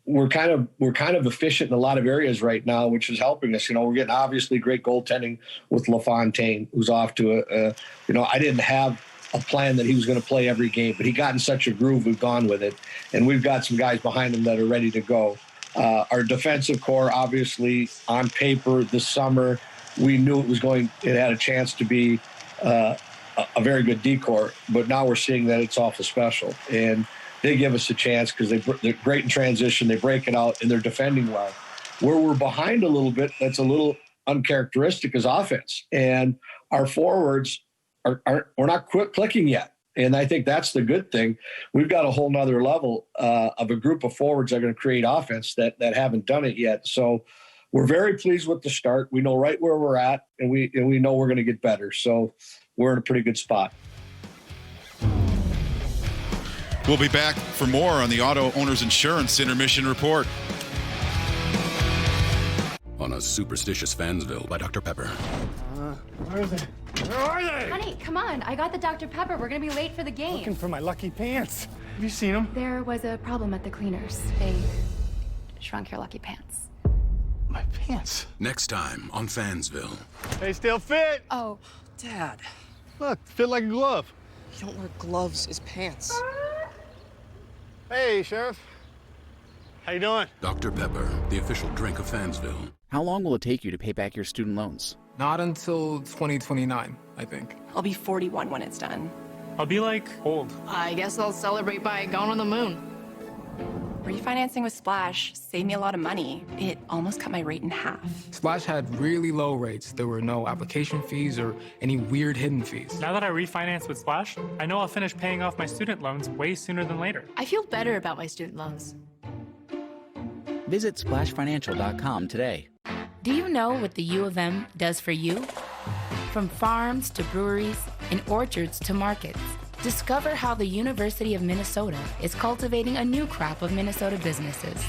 we're kind of efficient in a lot of areas right now, which is helping us. We're getting obviously great goaltending with LaFontaine, who's off to I didn't have a plan that he was going to play every game, but he got in such a groove. We've gone with it, and we've got some guys behind him that are ready to go. Our defensive core, obviously, on paper this summer, we knew it had a chance to be a very good D-core, but now we're seeing that it's awful special. And they give us a chance because they're great in transition. They break it out, and they're defending well. Where we're behind a little bit, that's a little uncharacteristic, is offense. And our forwards we're not clicking yet. And I think that's the good thing. We've got a whole nother level of a group of forwards that are going to create offense that haven't done it yet. So we're very pleased with the start. We know right where we're at, and we know we're going to get better. So we're in a pretty good spot. We'll be back for more on the Auto Owners Insurance Intermission Report. On a Superstitious Fansville by Dr. Pepper. Where are they? Where are they? Honey, come on. I got the Dr. Pepper. We're going to be late for the game. Looking for my lucky pants. Have you seen them? There was a problem at the cleaners. They shrunk your lucky pants. My pants? Next time on Fansville. They still fit. Oh. Dad. Look, fit like a glove. You don't wear gloves as pants. Hey, Sheriff. How you doing? Dr. Pepper, the official drink of Fansville. How long will it take you to pay back your student loans? Not until 2029, I think. I'll be 41 when it's done. I'll be old. I guess I'll celebrate by going on the moon. Refinancing with Splash saved me a lot of money. It almost cut my rate in half. Splash had really low rates. There were no application fees or any weird hidden fees. Now that I refinance with Splash, I know I'll finish paying off my student loans way sooner than later. I feel better about my student loans. Visit splashfinancial.com today. Do you know what the U of M does for you? From farms to breweries and orchards to markets, discover how the University of Minnesota is cultivating a new crop of Minnesota businesses.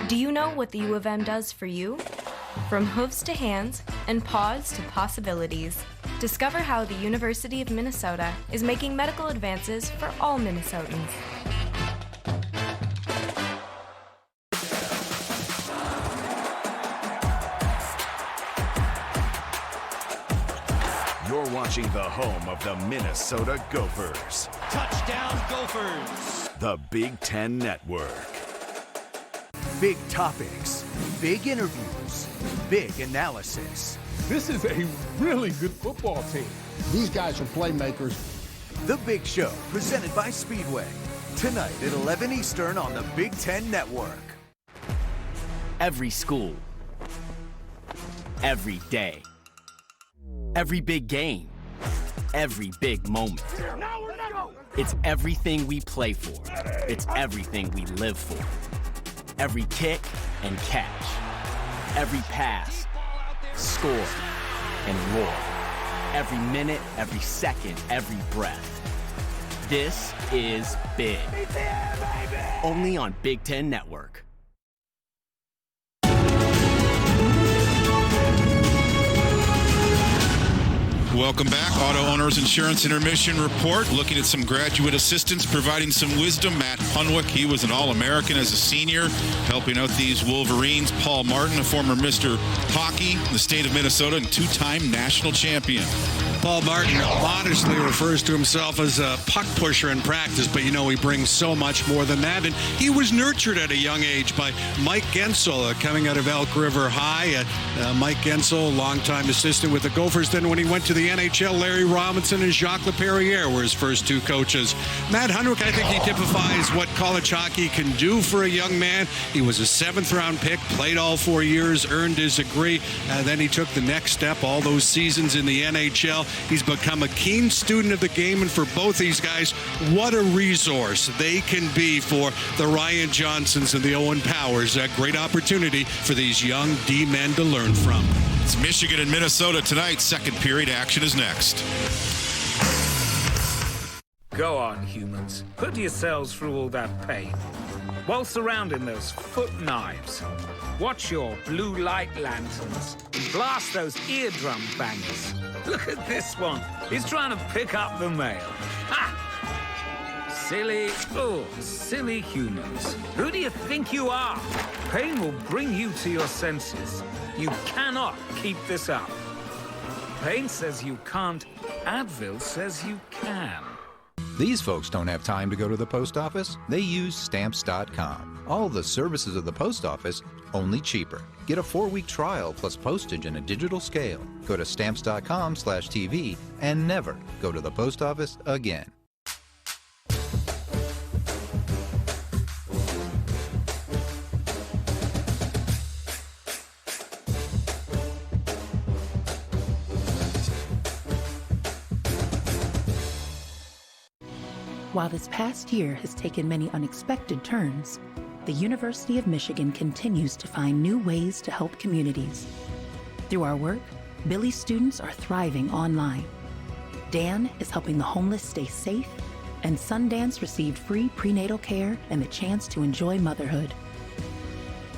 Do you know what the U of M does for you? From hooves to hands and paws to possibilities, discover how the University of Minnesota is making medical advances for all Minnesotans. You're watching the home of the Minnesota Gophers. Touchdown, Gophers! The Big Ten Network. Big topics, big interviews, big analysis. This is a really good football team. These guys are playmakers. The Big Show, presented by Speedway. Tonight at 11 Eastern on the Big Ten Network. Every school. Every day. Every big game. Every big moment. It's everything we play for. It's everything we live for. Every kick and catch. Every pass, score, and roar. Every minute, every second, every breath. This is big. Only on Big Ten Network. Welcome back. Auto Owners Insurance Intermission Report. Looking at some graduate assistants providing some wisdom. Matt Hunwick, he was an All-American as a senior, helping out these Wolverines. Paul Martin, a former Mr. Hockey in the state of Minnesota and two-time national champion. Paul Martin modestly refers to himself as a puck pusher in practice, but he brings so much more than that. And he was nurtured at a young age by Mike Gensel, coming out of Elk River High. Mike Gensel, longtime assistant with the Gophers. Then when he went to the NHL, Larry Robinson and Jacques Laperriere were his first two coaches. Matt Hunwick, I think he typifies what college hockey can do for a young man. He was a 7th-round pick, played all 4 years, earned his degree, and then he took the next step all those seasons in the NHL. He's become a keen student of the game, and for both these guys, what a resource they can be for the Ryan Johnsons and the Owen Powers. A great opportunity for these young D-men to learn from. It's Michigan and Minnesota tonight. Second period action is next. Go on, humans. Put yourselves through all that pain. While surrounding those foot knives, watch your blue light lanterns. Blast those eardrum bangers. Look at this one. He's trying to pick up the mail. Ha! Silly humans. Who do you think you are? Pain will bring you to your senses. You cannot keep this up. Pain says you can't. Advil says you can. These folks don't have time to go to the post office. They use Stamps.com. All the services of the post office, only cheaper. Get a 4-week trial plus postage and a digital scale. Go to Stamps.com/TV and never go to the post office again. While this past year has taken many unexpected turns, the University of Michigan continues to find new ways to help communities. Through our work, Billy's students are thriving online. Dan is helping the homeless stay safe, and Sundance received free prenatal care and the chance to enjoy motherhood.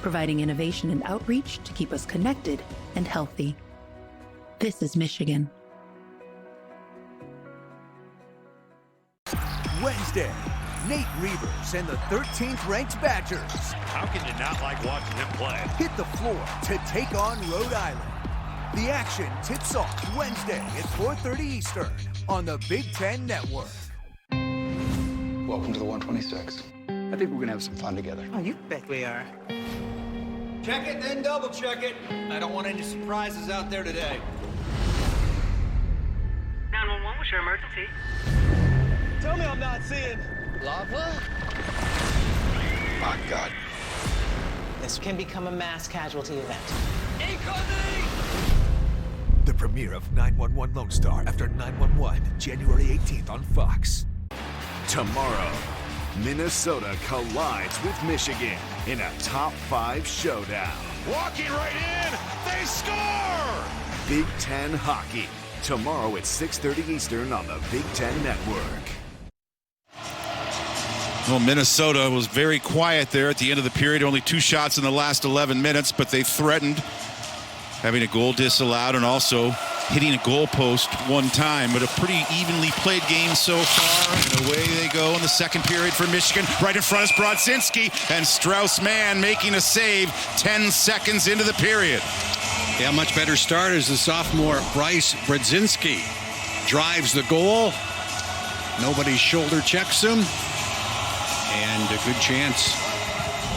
Providing innovation and outreach to keep us connected and healthy. This is Michigan. Wednesday, Nate Reavers and the 13th ranked Badgers. How can you not like watching him play? Hit the floor to take on Rhode Island. The action tips off Wednesday at 4:30 Eastern on the Big Ten Network. Welcome to the 126. I think we're going to have some fun together. Oh, you bet we are. Check it, then double check it. I don't want any surprises out there today. 911, what's your emergency? Tell me I'm not seeing lava? My God. This can become a mass casualty event. The premiere of 911 Lone Star after 911, January 18th on Fox. Tomorrow, Minnesota collides with Michigan in a top 5 showdown. Walking right in, they score! Big Ten hockey. Tomorrow at 6:30 Eastern on the Big Ten Network. Well, Minnesota was very quiet there at the end of the period. Only 2 shots in the last 11 minutes, but they threatened having a goal disallowed and also hitting a goalpost one time. But a pretty evenly played game so far. And away they go in the second period for Michigan. Right in front is Brodzinski, and Strauss-Mann making a save 10 seconds into the period. Yeah, much better start as the sophomore Bryce Brodzinski drives the goal. Nobody shoulder checks him. And a good chance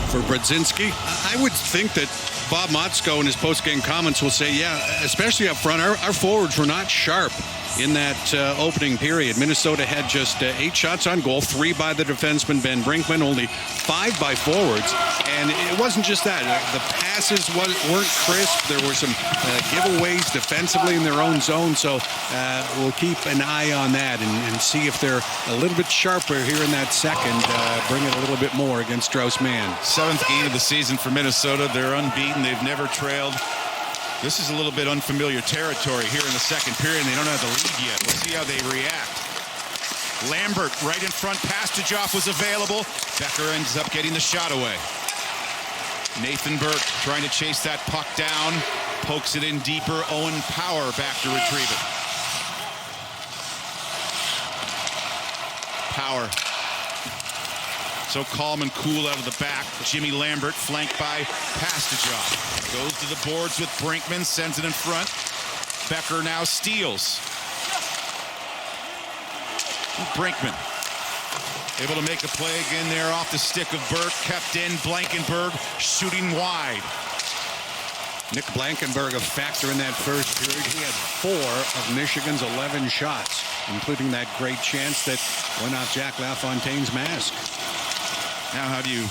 for Brodzinski. I would think that Bob Motzko in his post-game comments will say, yeah, especially up front, our forwards were not sharp in that opening period. Minnesota had just 8 shots on goal, 3 by the defenseman Ben Brinkman, only 5 by forwards. And it wasn't just that. The passes weren't crisp. There were some giveaways defensively in their own zone. So we'll keep an eye on that and see if they're a little bit sharper here in that second. Bring it a little bit more against Strauss-Mann. 7th game of the season for Minnesota. They're unbeaten. They've never trailed. This is a little bit unfamiliar territory here in the second period, and they don't have the lead yet. We'll see how they react. Lambert right in front. Pastajoff was available. Becker ends up getting the shot away. Nathan Burke trying to chase that puck down. Pokes it in deeper. Owen Power back to retrieve it. Power. So calm and cool out of the back. Jimmy Lambert flanked by Pastajoff. Goes to the boards with Brinkman, sends it in front. Becker now steals. Brinkman able to make a play again there off the stick of Burke. Kept in. Blankenberg shooting wide. Nick Blankenberg, a factor in that first period. He had 4 of Michigan's 11 shots, including that great chance that went off Jack LaFontaine's mask. Now how do you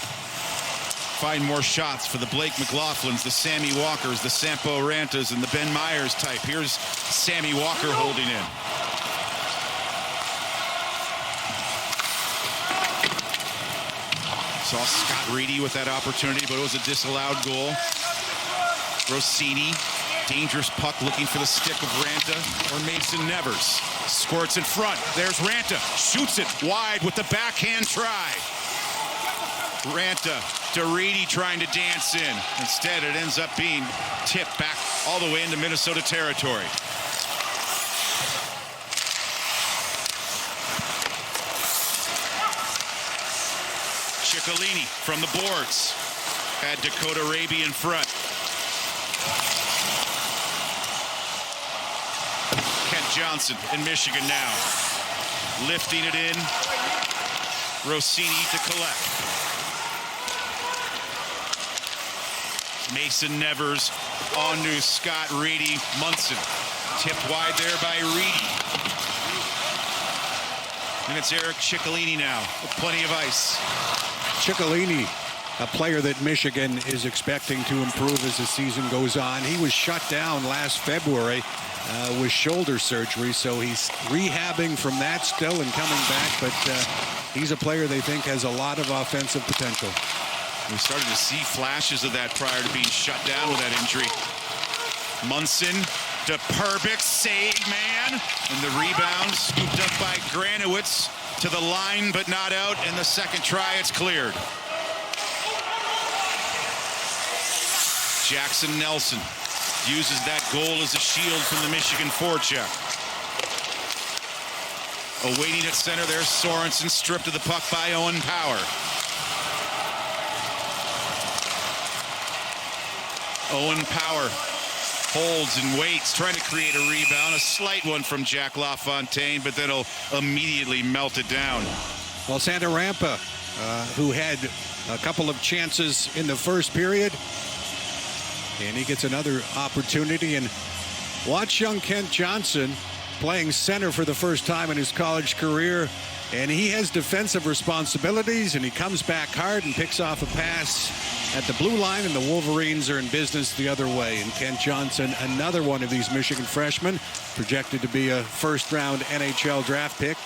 find more shots for the Blake McLaughlins, the Sammy Walkers, the Sampo Rantas, and the Ben Myers type. Here's Sammy Walker holding in. Saw Scott Reedy with that opportunity, but it was a disallowed goal. Rossini, dangerous puck looking for the stick of Ranta or Mason Nevers. Squirts in front. There's Ranta. Shoots it wide with the backhand try. Ranta to Reedy trying to dance in. Instead, it ends up being tipped back all the way into Minnesota territory. Ciccolini from the boards. Had Dakota Raby in front. Kent Johnson in Michigan now. Lifting it in. Rossini to collect. Mason Nevers on to Scott Reedy. Munson tipped wide there by Reedy. And it's Eric Ciccolini now with plenty of ice. Ciccolini, a player that Michigan is expecting to improve as the season goes on. He was shut down last February with shoulder surgery, so he's rehabbing from that still and coming back, but he's a player they think has a lot of offensive potential. We started to see flashes of that prior to being shut down with that injury. Munson to Perbix, save man, and the rebound scooped up by Granowitz to the line but not out, and the second try it's cleared. Jackson Nelson uses that goal as a shield from the Michigan forecheck. Awaiting at center, there's Sorensen, stripped of the puck by Owen Power. Owen Power holds and waits, trying to create a rebound. A slight one from Jack LaFontaine, but then he'll immediately melt it down. Well, Santa Rampa, who had a couple of chances in the first period, and he gets another opportunity. And watch young Kent Johnson playing center for the first time in his college career. And he has defensive responsibilities, and he comes back hard and picks off a pass at the blue line, and the Wolverines are in business the other way. And Kent Johnson, another one of these Michigan freshmen, projected to be a first-round NHL draft pick.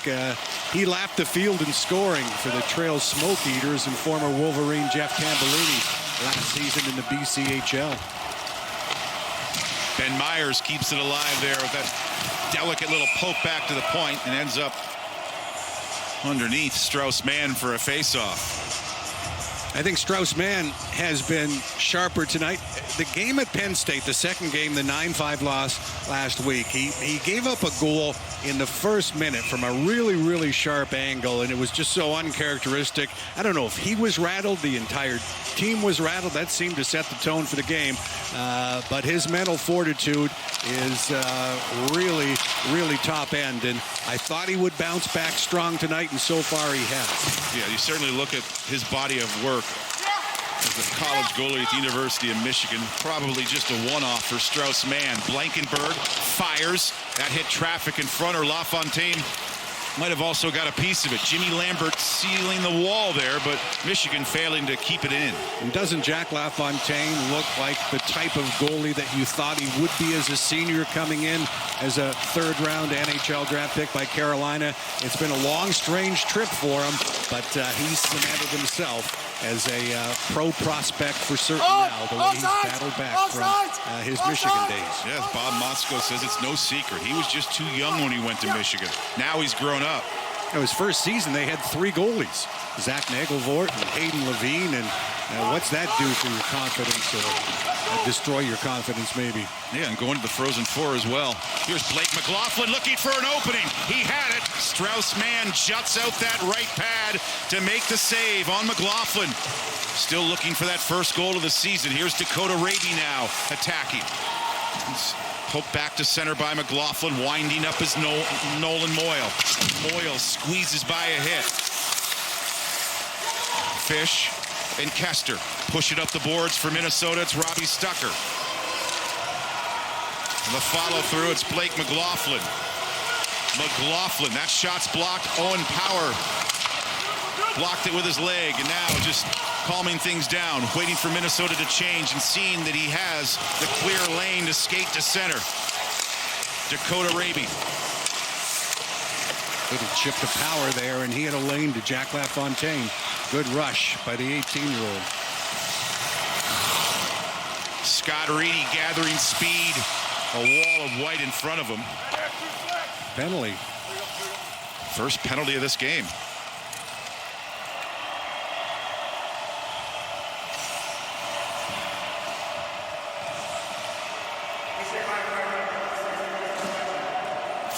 He lapped the field in scoring for the Trail Smoke Eaters and former Wolverine Jeff Tambellini last season in the BCHL. Ben Myers keeps it alive there with that delicate little poke back to the point and ends up underneath Strauss-Mann for a face-off. I think Strauss-Mann has been sharper tonight. The game at Penn State, the second game, the 9-5 loss last week, he gave up a goal in the first minute from a really, really sharp angle, and it was just so uncharacteristic. I don't know if he was rattled, the entire team was rattled. That seemed to set the tone for the game. But his mental fortitude is really, really top end, and I thought he would bounce back strong tonight, and so far he has. Yeah, you certainly look at his body of work as a college goalie at the University of Michigan. Probably just a one-off for Strauss-Mann. Blankenberg fires. That hit traffic in front, or LaFontaine might have also got a piece of it. Jimmy Lambert sealing the wall there, but Michigan failing to keep it in. And doesn't Jack LaFontaine look like the type of goalie that you thought he would be as a senior coming in as a third-round NHL draft pick by Carolina? It's been a long, strange trip for him, but he's cemented himself as a pro prospect for certain now, the way he's battled back from his Michigan days. Yes, Bob Motzko says it's no secret. He was just too young when he went to Michigan. Now he's grown up. His first season, they had three goalies, Zach Nagelvort and Hayden Levine, and what's that do for your confidence, or destroy your confidence maybe? Yeah, and going to the Frozen Four as well. Here's Blake McLaughlin looking for an opening. He had it. Strauss-Mann juts out that right pad to make the save on McLaughlin. Still looking for that first goal of the season. Here's Dakota Raby now attacking. He's poked back to center by McLaughlin, winding up his Nolan Moyle. Moyle squeezes by a hit. Fish and Kester push it up the boards for Minnesota. It's Robbie Stucker. And the follow-through, it's Blake McLaughlin. McLaughlin, that shot's blocked. Owen Power blocked it with his leg, and now just calming things down, waiting for Minnesota to change and seeing that he has the clear lane to skate to center. Dakota Raby. Little chip to power there, and he had a lane to Jack LaFontaine. Good rush by the 18-year-old. Scott Reedy gathering speed. A wall of white in front of him. Penalty. First penalty of this game.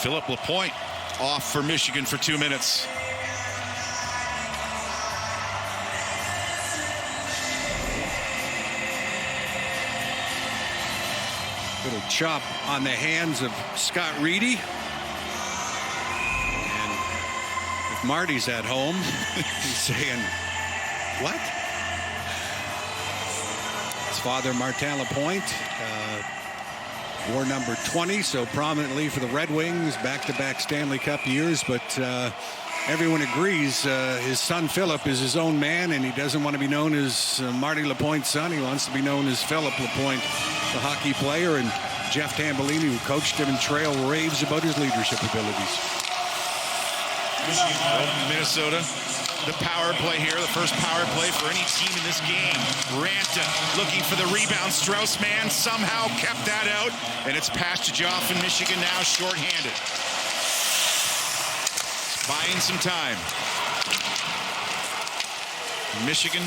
Philip Lapointe off for Michigan for 2 minutes. Little chop on the hands of Scott Reedy. And if Marty's at home, he's saying, what? His father, Martin Lapointe, wore number 20, so prominently for the Red Wings, back-to-back Stanley Cup years, but everyone agrees his son Philip is his own man, and he doesn't want to be known as Marty Lapointe's son. He wants to be known as Philip Lapointe, the hockey player, and Jeff Tambellini, who coached him in Trail, raves about his leadership abilities. Minnesota, the power play here, the first power play for any team in this game. Ranta looking for the rebound. Strauss-Mann somehow kept that out, and it's Pastujov in Michigan now shorthanded. Buying some time. Michigan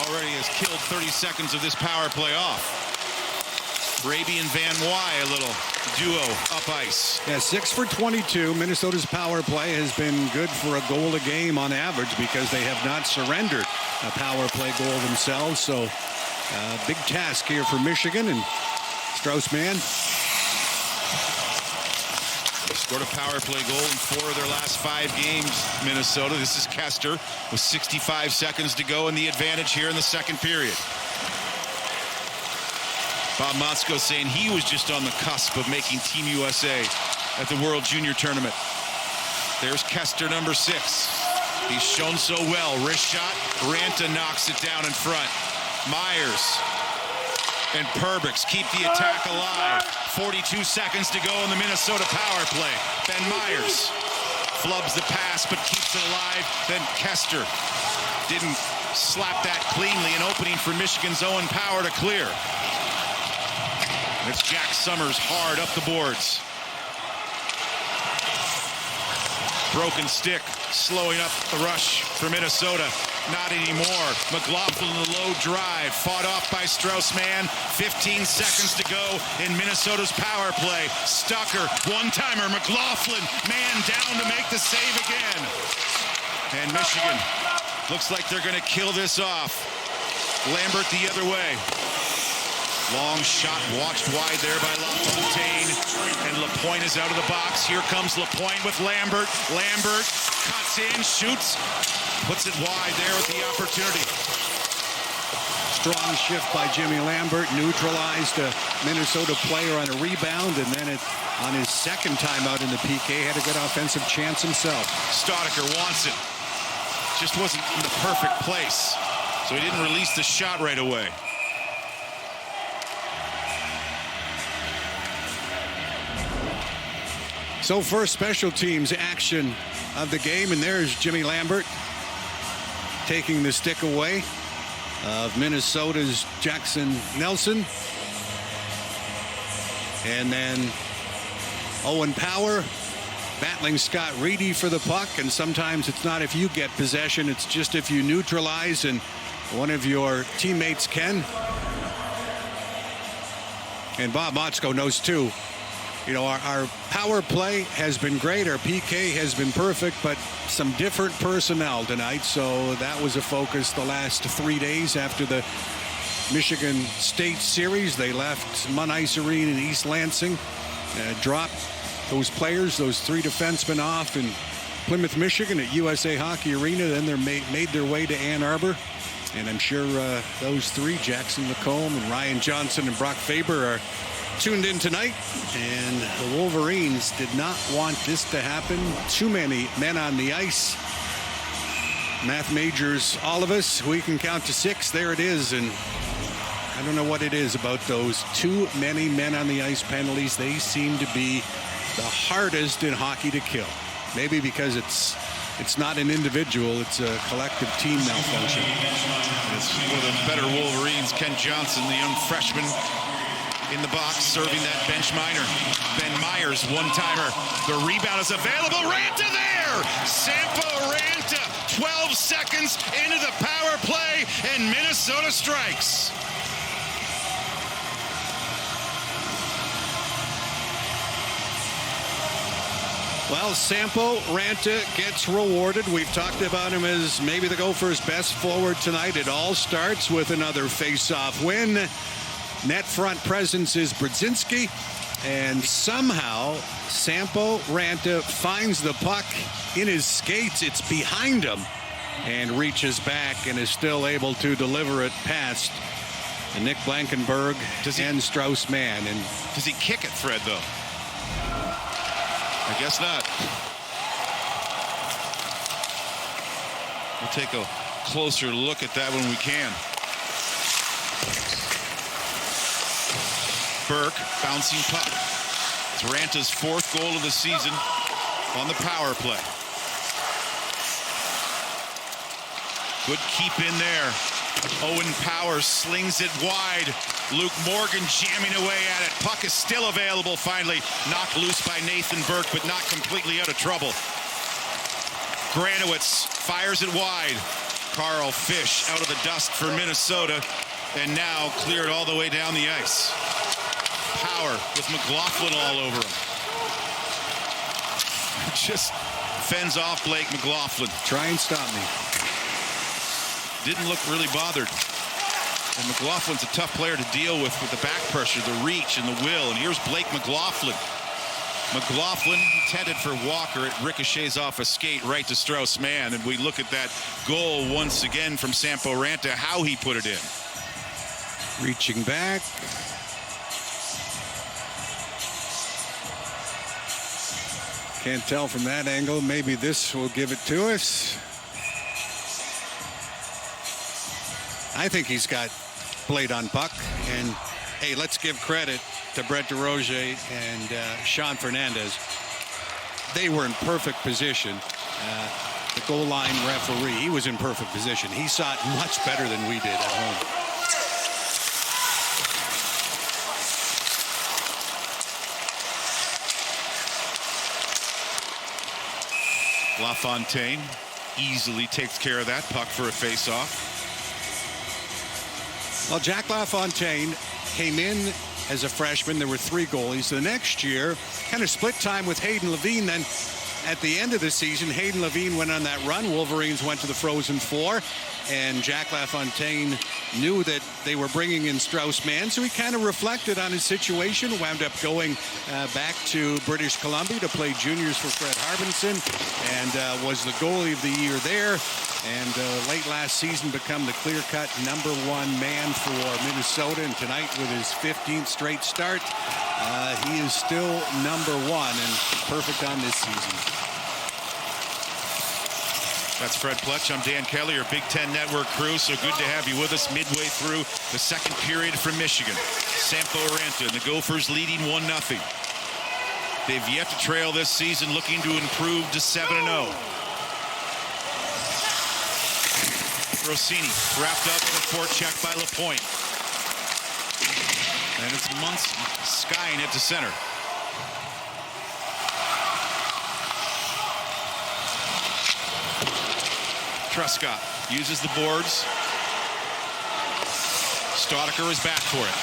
already has killed 30 seconds of this power play off. Raby and Van Wy, a little duo up ice. Yeah, 6 for 22. Minnesota's power play has been good for a goal a game on average because they have not surrendered a power play goal themselves. So big task here for Michigan, and Strauss-Mann scored a power play goal in 4 of their last 5 games, Minnesota. This is Kester with 65 seconds to go, and the advantage here in the second period. Bob Motzko saying he was just on the cusp of making Team USA at the World Junior Tournament. There's Kester, number 6. He's shown so well. Wrist shot. Ranta knocks it down in front. Myers and Perbix keep the attack alive. 42 seconds to go in the Minnesota power play. Ben Myers flubs the pass but keeps it alive. Then Kester didn't slap that cleanly. An opening for Michigan's Owen Power to clear. It's Jack Summers hard up the boards. Broken stick, slowing up the rush for Minnesota. Not anymore. McLaughlin, the low drive, fought off by Strauss-Mann. 15 seconds to go in Minnesota's power play. Stucker, one-timer. McLaughlin, man down to make the save again. And Michigan looks like they're going to kill this off. Lambert the other way. Long shot watched wide there by LaFontaine, and Lapointe is out of the box. Here comes Lapointe with Lambert. Lambert cuts in, shoots, puts it wide there with the opportunity. Strong shift by Jimmy Lambert, neutralized a Minnesota player on a rebound, and then on his second time out in the PK, had a good offensive chance himself. Staudiker wants it. Just wasn't in the perfect place, so he didn't release the shot right away. So first special teams action of the game, and there's Jimmy Lambert taking the stick away of Minnesota's Jackson Nelson. And then Owen Power battling Scott Reedy for the puck, and sometimes it's not if you get possession, it's just if you neutralize and one of your teammates can. And Bob Motzko knows too. You know, our power play has been great. Our PK has been perfect, but some different personnel tonight. So that was a focus the last 3 days after the Michigan State series. They left Munn Ice Arena in East Lansing, dropped those players, those 3 defensemen off in Plymouth, Michigan at USA Hockey Arena. Then they made their way to Ann Arbor. And I'm sure those 3, Jackson McComb and Ryan Johnson and Brock Faber, are tuned in tonight, and the Wolverines did not want this to happen. Too many men on the ice. Math majors, all of us, we can count to 6. There it is, and I don't know what it is about those too many men on the ice penalties. They seem to be the hardest in hockey to kill. Maybe because it's not an individual, it's a collective team malfunction. It's one of the better Wolverines, Ken Johnson, the young freshman in the box, serving that bench minor. Ben Myers, one-timer. The rebound is available. Ranta there! Sampo Ranta, 12 seconds into the power play, and Minnesota strikes. Well, Sampo Ranta gets rewarded. We've talked about him as maybe the Gophers' best forward tonight. It all starts with another face-off win. Net front presence is Brodzinski, and somehow Sampo Ranta finds the puck in his skates. It's behind him and reaches back and is still able to deliver it past Nick Blankenberg and Strauss-Mann. And does he kick it, Fred, though? I guess not. We'll take a closer look at that when we can. Burke, bouncing puck. It's Ranta's 4th goal of the season on the power play. Good keep in there. Owen Power slings it wide. Luke Morgan jamming away at it. Puck is still available finally. Knocked loose by Nathan Burke, but not completely out of trouble. Granowitz fires it wide. Carl Fish out of the dust for Minnesota, and now cleared all the way down the ice. Power with McLaughlin all over him. Just fends off Blake McLaughlin. Try and stop me. Didn't look really bothered. And McLaughlin's a tough player to deal with the back pressure, the reach, and the will. And here's Blake McLaughlin. McLaughlin intended for Walker. It ricochets off a skate right to Strauss-Mann. And we look at that goal once again from Sampo Ranta, how he put it in. Reaching back. Can't tell from that angle. Maybe this will give it to us. I think he's got blade on puck. And, hey, let's give credit to Brett DeRozier and Sean Fernandez. They were in perfect position. The goal line referee, he was in perfect position. He saw it much better than we did at home. LaFontaine easily takes care of that puck for a face-off. Well, Jack LaFontaine came in as a freshman. There were 3 goalies. The next year, kind of split time with Hayden Levine. Then at the end of the season, Hayden Levine went on that run. Wolverines went to the Frozen Four. And Jack LaFontaine knew that they were bringing in Strauss-Mann, so he kind of reflected on his situation, wound up going back to British Columbia to play juniors for Fred Harbinson, and was the goalie of the year there. And late last season become the clear-cut #1 man for Minnesota. And tonight, with his 15th straight start, he is still #1 and perfect on this season. That's Fred Pletch. I'm Dan Kelly, your Big Ten Network crew. So good to have you with us midway through the second period from Michigan. Sampo Ranta and the Gophers leading 1-0. They've yet to trail this season, looking to improve to 7-0. Rossini wrapped up in a forecheck by LaPointe. And it's Munson skying it to center. Truscott uses the boards. Staudiker is back for it.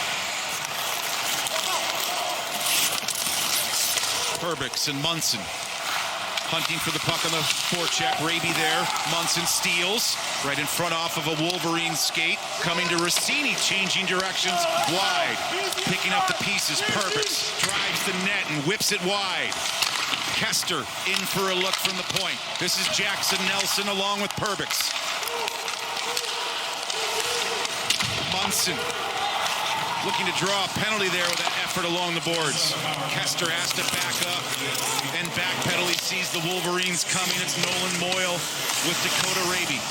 Perbix and Munson hunting for the puck on the forecheck. Raby there. Munson steals right in front off of a Wolverine skate. Coming to Rossini, changing directions wide. Picking up the pieces. Perbix drives the net and whips it wide. Kester in for a look from the point. This is Jackson Nelson along with Perbix. Munson looking to draw a penalty there with that effort along the boards. Kester has to back up and backpedal. He sees the Wolverines coming. It's Nolan Moyle with Dakota Raby.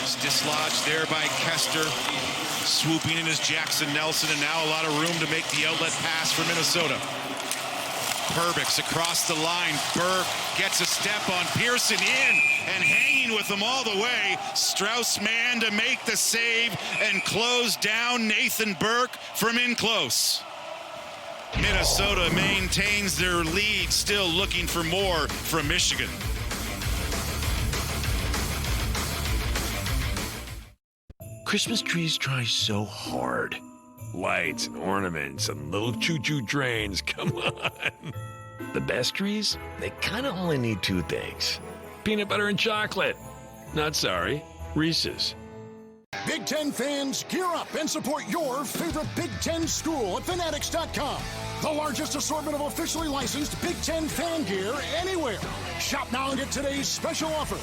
It's dislodged there by Kester. Swooping in is Jackson Nelson, and now a lot of room to make the outlet pass for Minnesota. Perbix across the line. Burke gets a step on Pearson in and hanging with them all the way. Strauss-Mann to make the save and close down Nathan Burke from in close. Minnesota maintains their lead, still looking for more from Michigan. Christmas trees try so hard. Lights and ornaments and little choo-choo trains, come on. The best trees, they kind of only need two things. Peanut butter and chocolate. Not sorry, Reese's. Big Ten fans, gear up and support your favorite Big Ten school at Fanatics.com. The largest assortment of officially licensed Big Ten fan gear anywhere. Shop now and get today's special offer.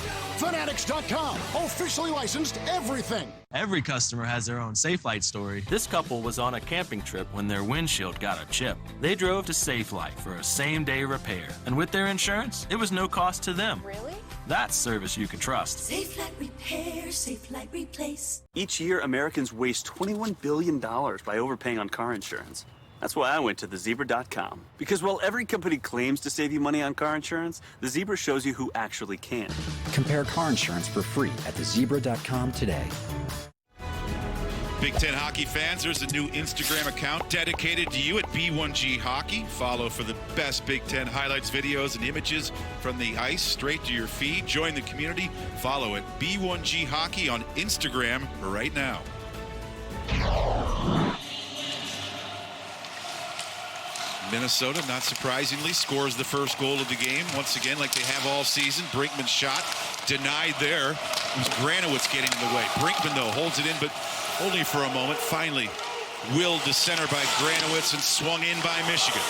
Fanatics.com, officially licensed everything. Every customer has their own Safelite story. This couple was on a camping trip when their windshield got a chip. They drove to Safelite for a same-day repair. And with their insurance, it was no cost to them. Really? That's service you can trust. Safelite Repair, Safelite Replace. Each year, Americans waste $21 billion by overpaying on car insurance. That's why I went to thezebra.com. Because while every company claims to save you money on car insurance, the Zebra shows you who actually can. Compare car insurance for free at thezebra.com today. Big Ten hockey fans, there's a new Instagram account dedicated to you at B1G Hockey. Follow for the best Big Ten highlights, videos, and images from the ice straight to your feed. Join the community. Follow at B1G Hockey on Instagram right now. Minnesota, not surprisingly, scores the first goal of the game. Once again, like they have all season. Brinkman's shot denied there. It was Granowitz getting in the way. Brinkman, though, holds it in, but only for a moment. Finally, willed to center by Granowitz and swung in by Michigan.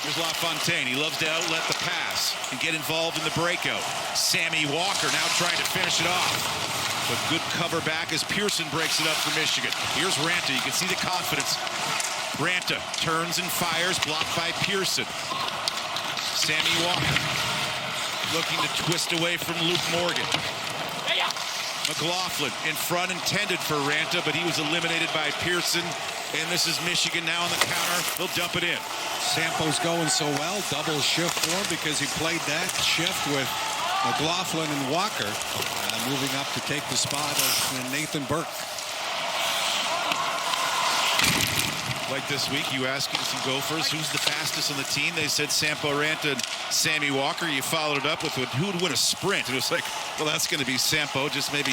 Here's LaFontaine. He loves to outlet the pass and get involved in the breakout. Sammy Walker now trying to finish it off. But good cover back as Pearson breaks it up for Michigan. Here's Ranta. You can see the confidence. Ranta turns and fires, blocked by Pearson. Sammy Walker looking to twist away from Luke Morgan. McLaughlin in front, intended for Ranta, but he was eliminated by Pearson. And this is Michigan now on the counter. They'll dump it in. Sampo's going so well, double shift for him because he played that shift with McLaughlin and Walker, moving up to take the spot of Nathan Burke. Like this week, you asking some Gophers who's the fastest on the team. They said Sampo Ranta and Sammy Walker. You followed it up with who would win a sprint. It was like, well, that's going to be Sampo. Just maybe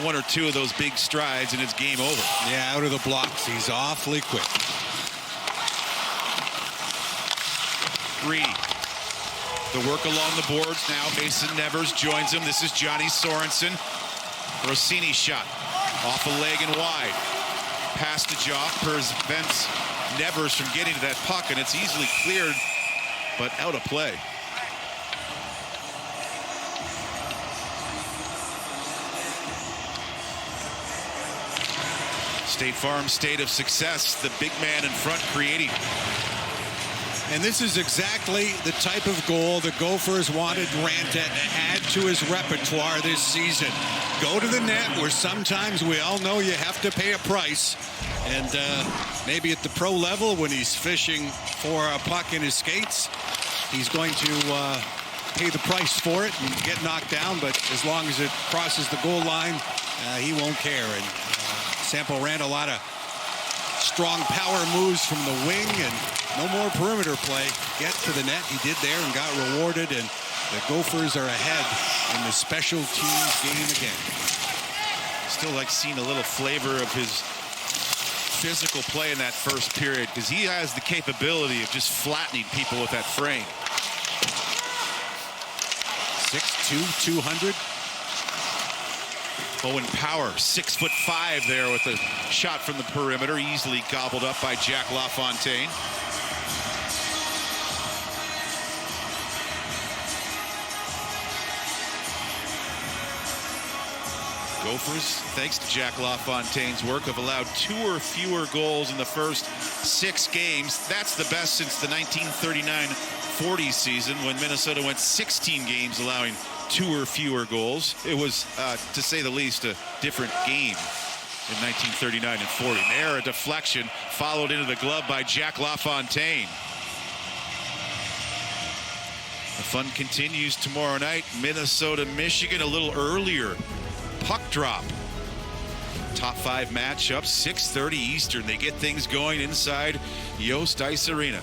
one or two of those big strides, and it's game over. Yeah, out of the blocks. He's awfully quick. Greedy. The work along the boards now. Mason Nevers joins him. This is Johnny Sorensen. Rossini shot off a leg and wide. Pass to Jock prevents Nevers from getting to that puck, and it's easily cleared, but out of play. State Farm state of success. The big man in front creating. And this is exactly the type of goal the Gophers wanted Ranta to add to his repertoire this season. Go to the net, where sometimes we all know you have to pay a price. And maybe at the pro level, when he's fishing for a puck in his skates, he's going to pay the price for it and get knocked down. But as long as it crosses the goal line, he won't care. And Sampo ran a lot of strong power moves from the wing, and no more perimeter play. Get to the net. He did there and got rewarded, and the Gophers are ahead in the special teams game again. Still like seeing a little flavor of his physical play in that first period, because he has the capability of just flattening people with that frame. 6'2", 200. Owen Power, 6'5" there with a shot from the perimeter, easily gobbled up by Jack LaFontaine. Gophers, thanks to Jack LaFontaine's work, have allowed 2 or fewer goals in the first 6 games. That's the best since the 1939-40 season, when Minnesota went 16 games allowing 2 or fewer goals. It was, to say the least, a different game in 1939 and 40. There, a deflection followed into the glove by Jack LaFontaine. The fun continues tomorrow night. Minnesota, Michigan, a little earlier. Puck drop. Top 5 matchup, 6:30 Eastern. They get things going inside Yost Ice Arena.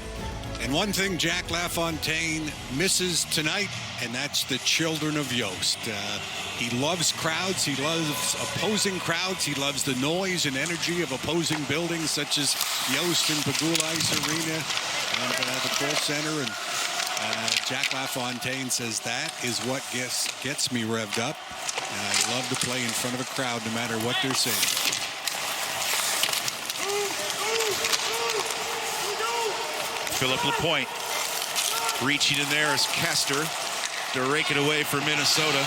And one thing Jack LaFontaine misses tonight, and that's the children of Yost. He loves crowds. He loves opposing crowds. He loves the noise and energy of opposing buildings such as Yost and Pegula Ice Arena and the Kohl Center. And Jack LaFontaine says that is what gets me revved up. And I love to play in front of a crowd no matter what they're saying. Philip Lapointe reaching in there as Kester to rake it away for Minnesota.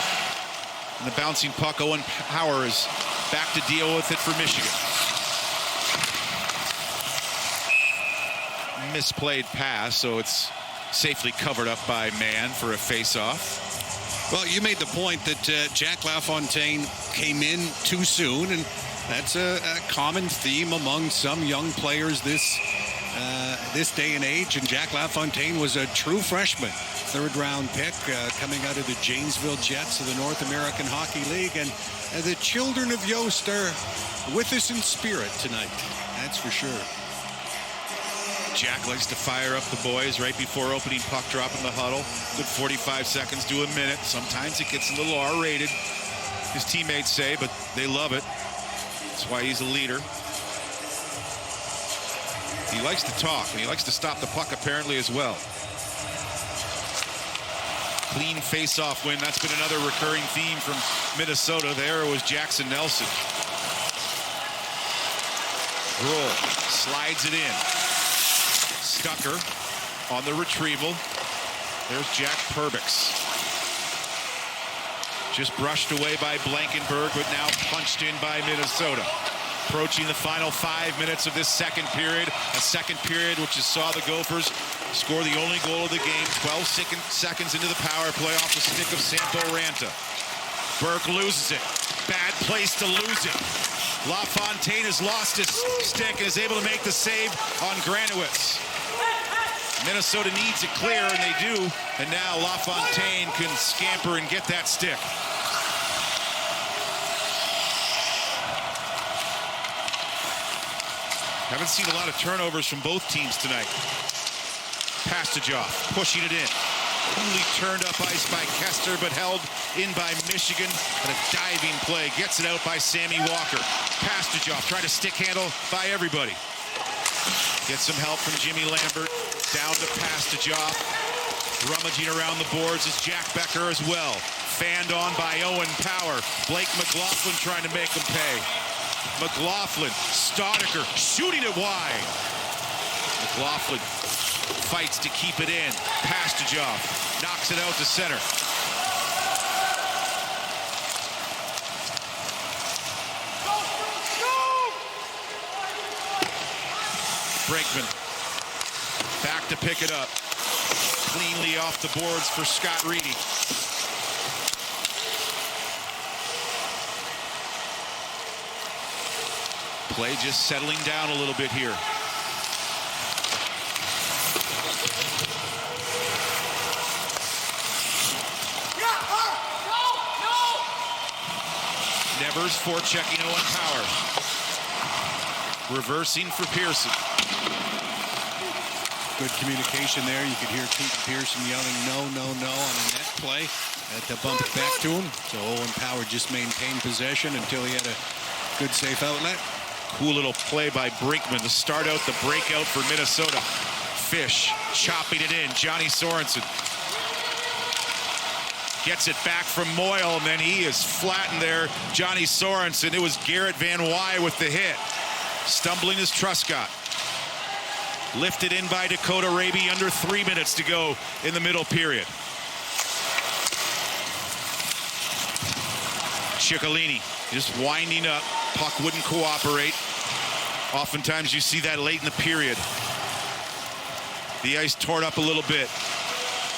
And the bouncing puck, Owen Power is back to deal with it for Michigan. Misplayed pass, so it's safely covered up by Mann for a face-off. Well, you made the point that Jack LaFontaine came in too soon, and that's a common theme among some young players this day and age. And Jack LaFontaine was a true freshman, 3rd-round pick coming out of the Janesville Jets of the North American Hockey League. And the children of Yost are with us in spirit tonight, that's for sure. Jack likes to fire up the boys right before opening puck drop in the huddle. Good 45 seconds to a minute. Sometimes it gets a little R-rated, his teammates say, but they love it. That's why he's a leader. He likes to talk, and he likes to stop the puck apparently as well. Clean face-off win. That's been another recurring theme from Minnesota. There was Jackson Nelson. Roll, slides it in. Stucker on the retrieval. There's Jack Perbix. Just brushed away by Blankenberg, but now punched in by Minnesota. Approaching the final 5 minutes of this second period. A second period which saw the Gophers score the only goal of the game. 12 seconds into the power play off the stick of Sampo Ranta. Burke loses it. Bad place to lose it. LaFontaine has lost his stick and is able to make the save on Granowitz. Minnesota needs it clear, and they do. And now LaFontaine can scamper and get that stick. Haven't seen a lot of turnovers from both teams tonight. Pastajoff pushing it in. Cooley turned up ice by Kester, but held in by Michigan. And a diving play gets it out by Sammy Walker. Pastajoff trying to stick handle by everybody. Gets some help from Jimmy Lambert. Down to Pastajoff. Rummaging around the boards is Jack Becker as well. Fanned on by Owen Power. Blake McLaughlin trying to make him pay. McLaughlin, Staudiker shooting it wide. McLaughlin fights to keep it in. Pastajoff knocks it out to center. Brinkman back to pick it up. Cleanly off the boards for Scott Reedy. Play just settling down a little bit here. Nevers forechecking Owen Power. Reversing for Pearson. Good communication there. You could hear Keaton Pearson yelling no, no, no on a net play. Had to bump it back to him. So Owen Power just maintained possession until he had a good safe outlet. Cool little play by Brinkman to start out the breakout for Minnesota. Fish chopping it in. Johnny Sorensen gets it back from Moyle, and then he is flattened there. Johnny Sorensen. It was Garrett Van Wy with the hit. Stumbling is Truscott. Lifted in by Dakota Raby. Under 3 minutes to go in the middle period. Ciccolini just winding up. Puck wouldn't cooperate. Oftentimes you see that late in the period. The ice torn up a little bit.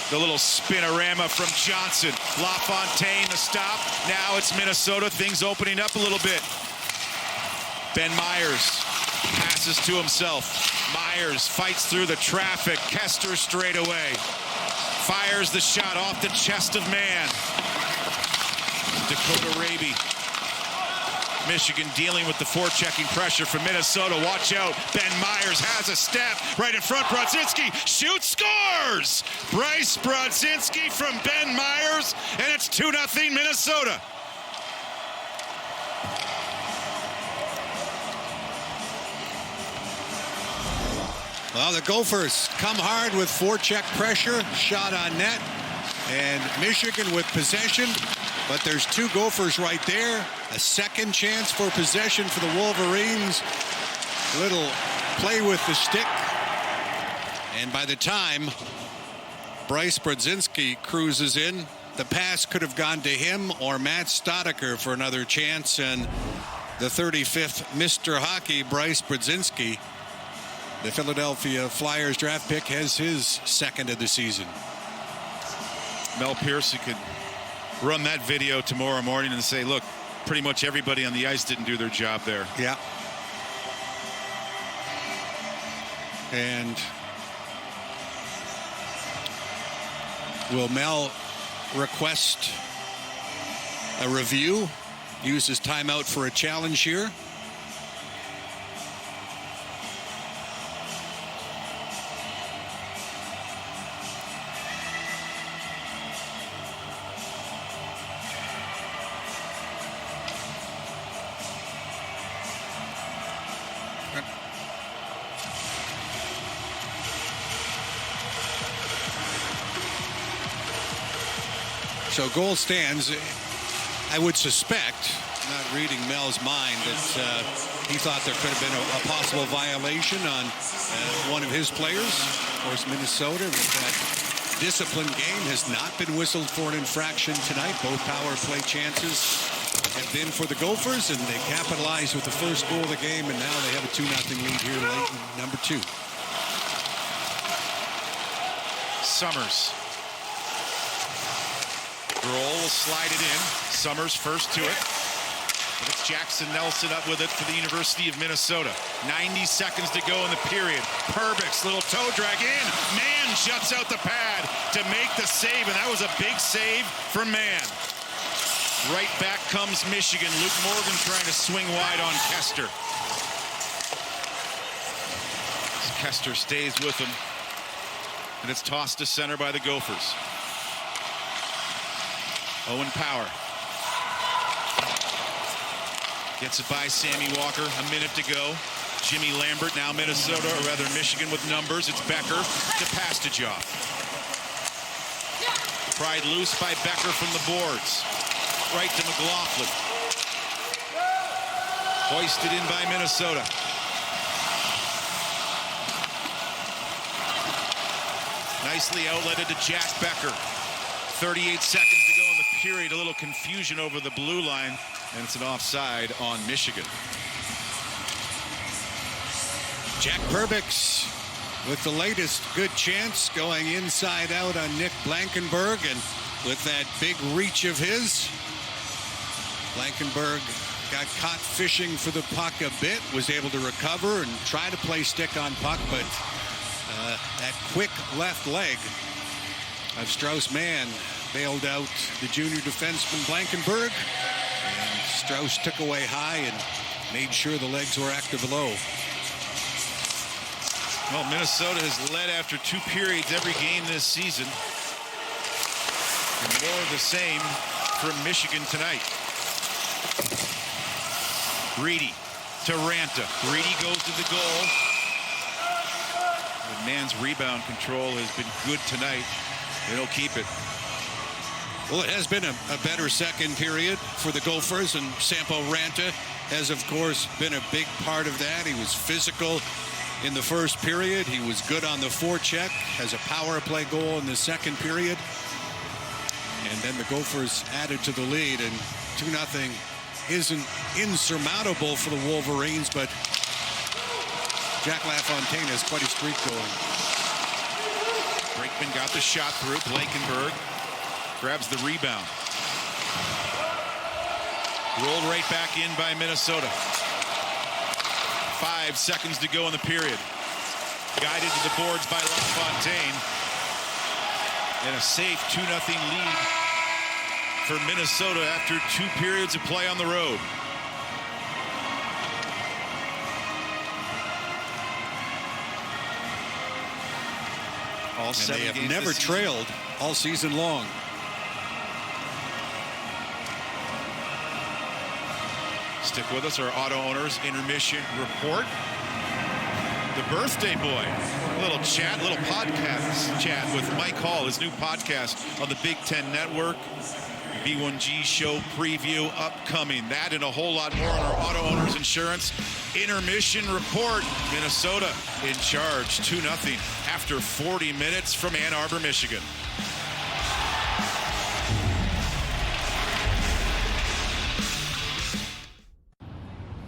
The little spinorama from Johnson. LaFontaine, the stop. Now it's Minnesota. Things opening up a little bit. Ben Myers passes to himself. Myers fights through the traffic. Kester straight away. Fires the shot off the chest of man. Dakota Raby. Michigan dealing with the forechecking pressure from Minnesota. Watch out. Ben Myers has a step right in front. Brodzinski shoots, scores! Bryce Brodzinski from Ben Myers, and it's 2-0 Minnesota. Well, the Gophers come hard with forecheck pressure, shot on net, and Michigan with possession. But there's two Gophers right there. A second chance for possession for the Wolverines. Little play with the stick. And by the time Bryce Brodzinski cruises in, the pass could have gone to him or Matt Stodiker for another chance. And the 35th Mr. Hockey, Bryce Brodzinski, the Philadelphia Flyers draft pick, has his second of the season. Mel Pearson could run that video tomorrow morning and say, look, pretty much everybody on the ice didn't do their job there. Yeah. And will Mel request a review? Use his timeout for a challenge here? So goal stands. I would suspect, not reading Mel's mind, that he thought there could have been a possible violation on one of his players. Of course, Minnesota, with that disciplined game, has not been whistled for an infraction tonight. Both power play chances have been for the Gophers, and they capitalized with the first goal of the game, and now they have a 2-0 lead here late in number 2. Summers. Grohl will slide it in. Summers first to it. But it's Jackson Nelson up with it for the University of Minnesota. 90 seconds to go in the period. Perbix, little toe drag in. Mann shuts out the pad to make the save, and that was a big save from Mann. Right back comes Michigan. Luke Morgan trying to swing wide on Kester. Kester stays with him, and it's tossed to center by the Gophers. Owen Power gets it by Sammy Walker. A minute to go. Jimmy Lambert, now Minnesota, or rather Michigan with numbers. It's Becker to Pastujov. Pried loose by Becker from the boards. Right to McLaughlin. Hoisted in by Minnesota. Nicely outletted to Jack Becker. 38 seconds to go in the period. A little confusion over the blue line, and it's an offside on Michigan. Jack Perbix with the latest good chance, going inside out on Nick Blankenburg, and with that big reach of his, Blankenburg got caught fishing for the puck a bit, was able to recover and try to play stick on puck, but that quick left leg of Strauss-Mann bailed out the junior defenseman Blankenburg, and Strauss took away high and made sure the legs were active low. Well, Minnesota has led after 2 periods every game this season. And more of the same from Michigan tonight. Reedy to Ranta. Reedy goes to the goal. The man's rebound control has been good tonight. They don't keep it. Well, it has been a better second period for the Gophers, and Sampo Ranta has, of course, been a big part of that. He was physical in the first period. He was good on the forecheck, has a power play goal in the second period. And then the Gophers added to the lead, and 2-0 isn't insurmountable for the Wolverines, but Jack LaFontaine has quite a streak going. Brinkman got the shot through. Blankenberg grabs the rebound. Rolled right back in by Minnesota. 5 seconds to go in the period. Guided to the boards by LaFontaine. And a safe 2-0 lead for Minnesota after 2 periods of play on the road. All and 7 they have games never this season. trailed all season long. Stick with us, our auto owners intermission report. The birthday boy. A little chat, little podcast chat with Mike Hall, his new podcast on the Big Ten Network. B1G show preview upcoming. That and a whole lot more on our auto owners insurance intermission report. Minnesota in charge 2-0 after 40 minutes from Ann Arbor, Michigan.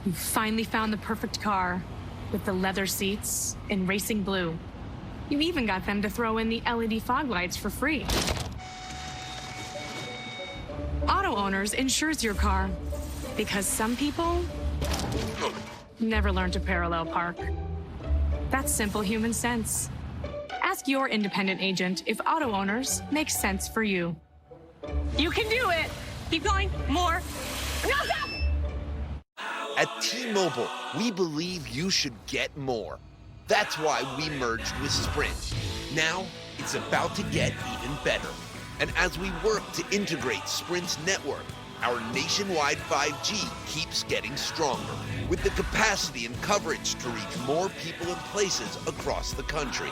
You finally found the perfect car with the leather seats in racing blue. You even got them to throw in the LED fog lights for free. Auto Owners insures your car because some people never learn to parallel park. That's simple human sense. Ask your independent agent if Auto Owners makes sense for you. You can do it. Keep going. More. No, stop. At T-Mobile, we believe you should get more. That's why we merged with Sprint. Now, it's about to get even better. And as we work to integrate Sprint's network, our nationwide 5G keeps getting stronger, with the capacity and coverage to reach more people and places across the country.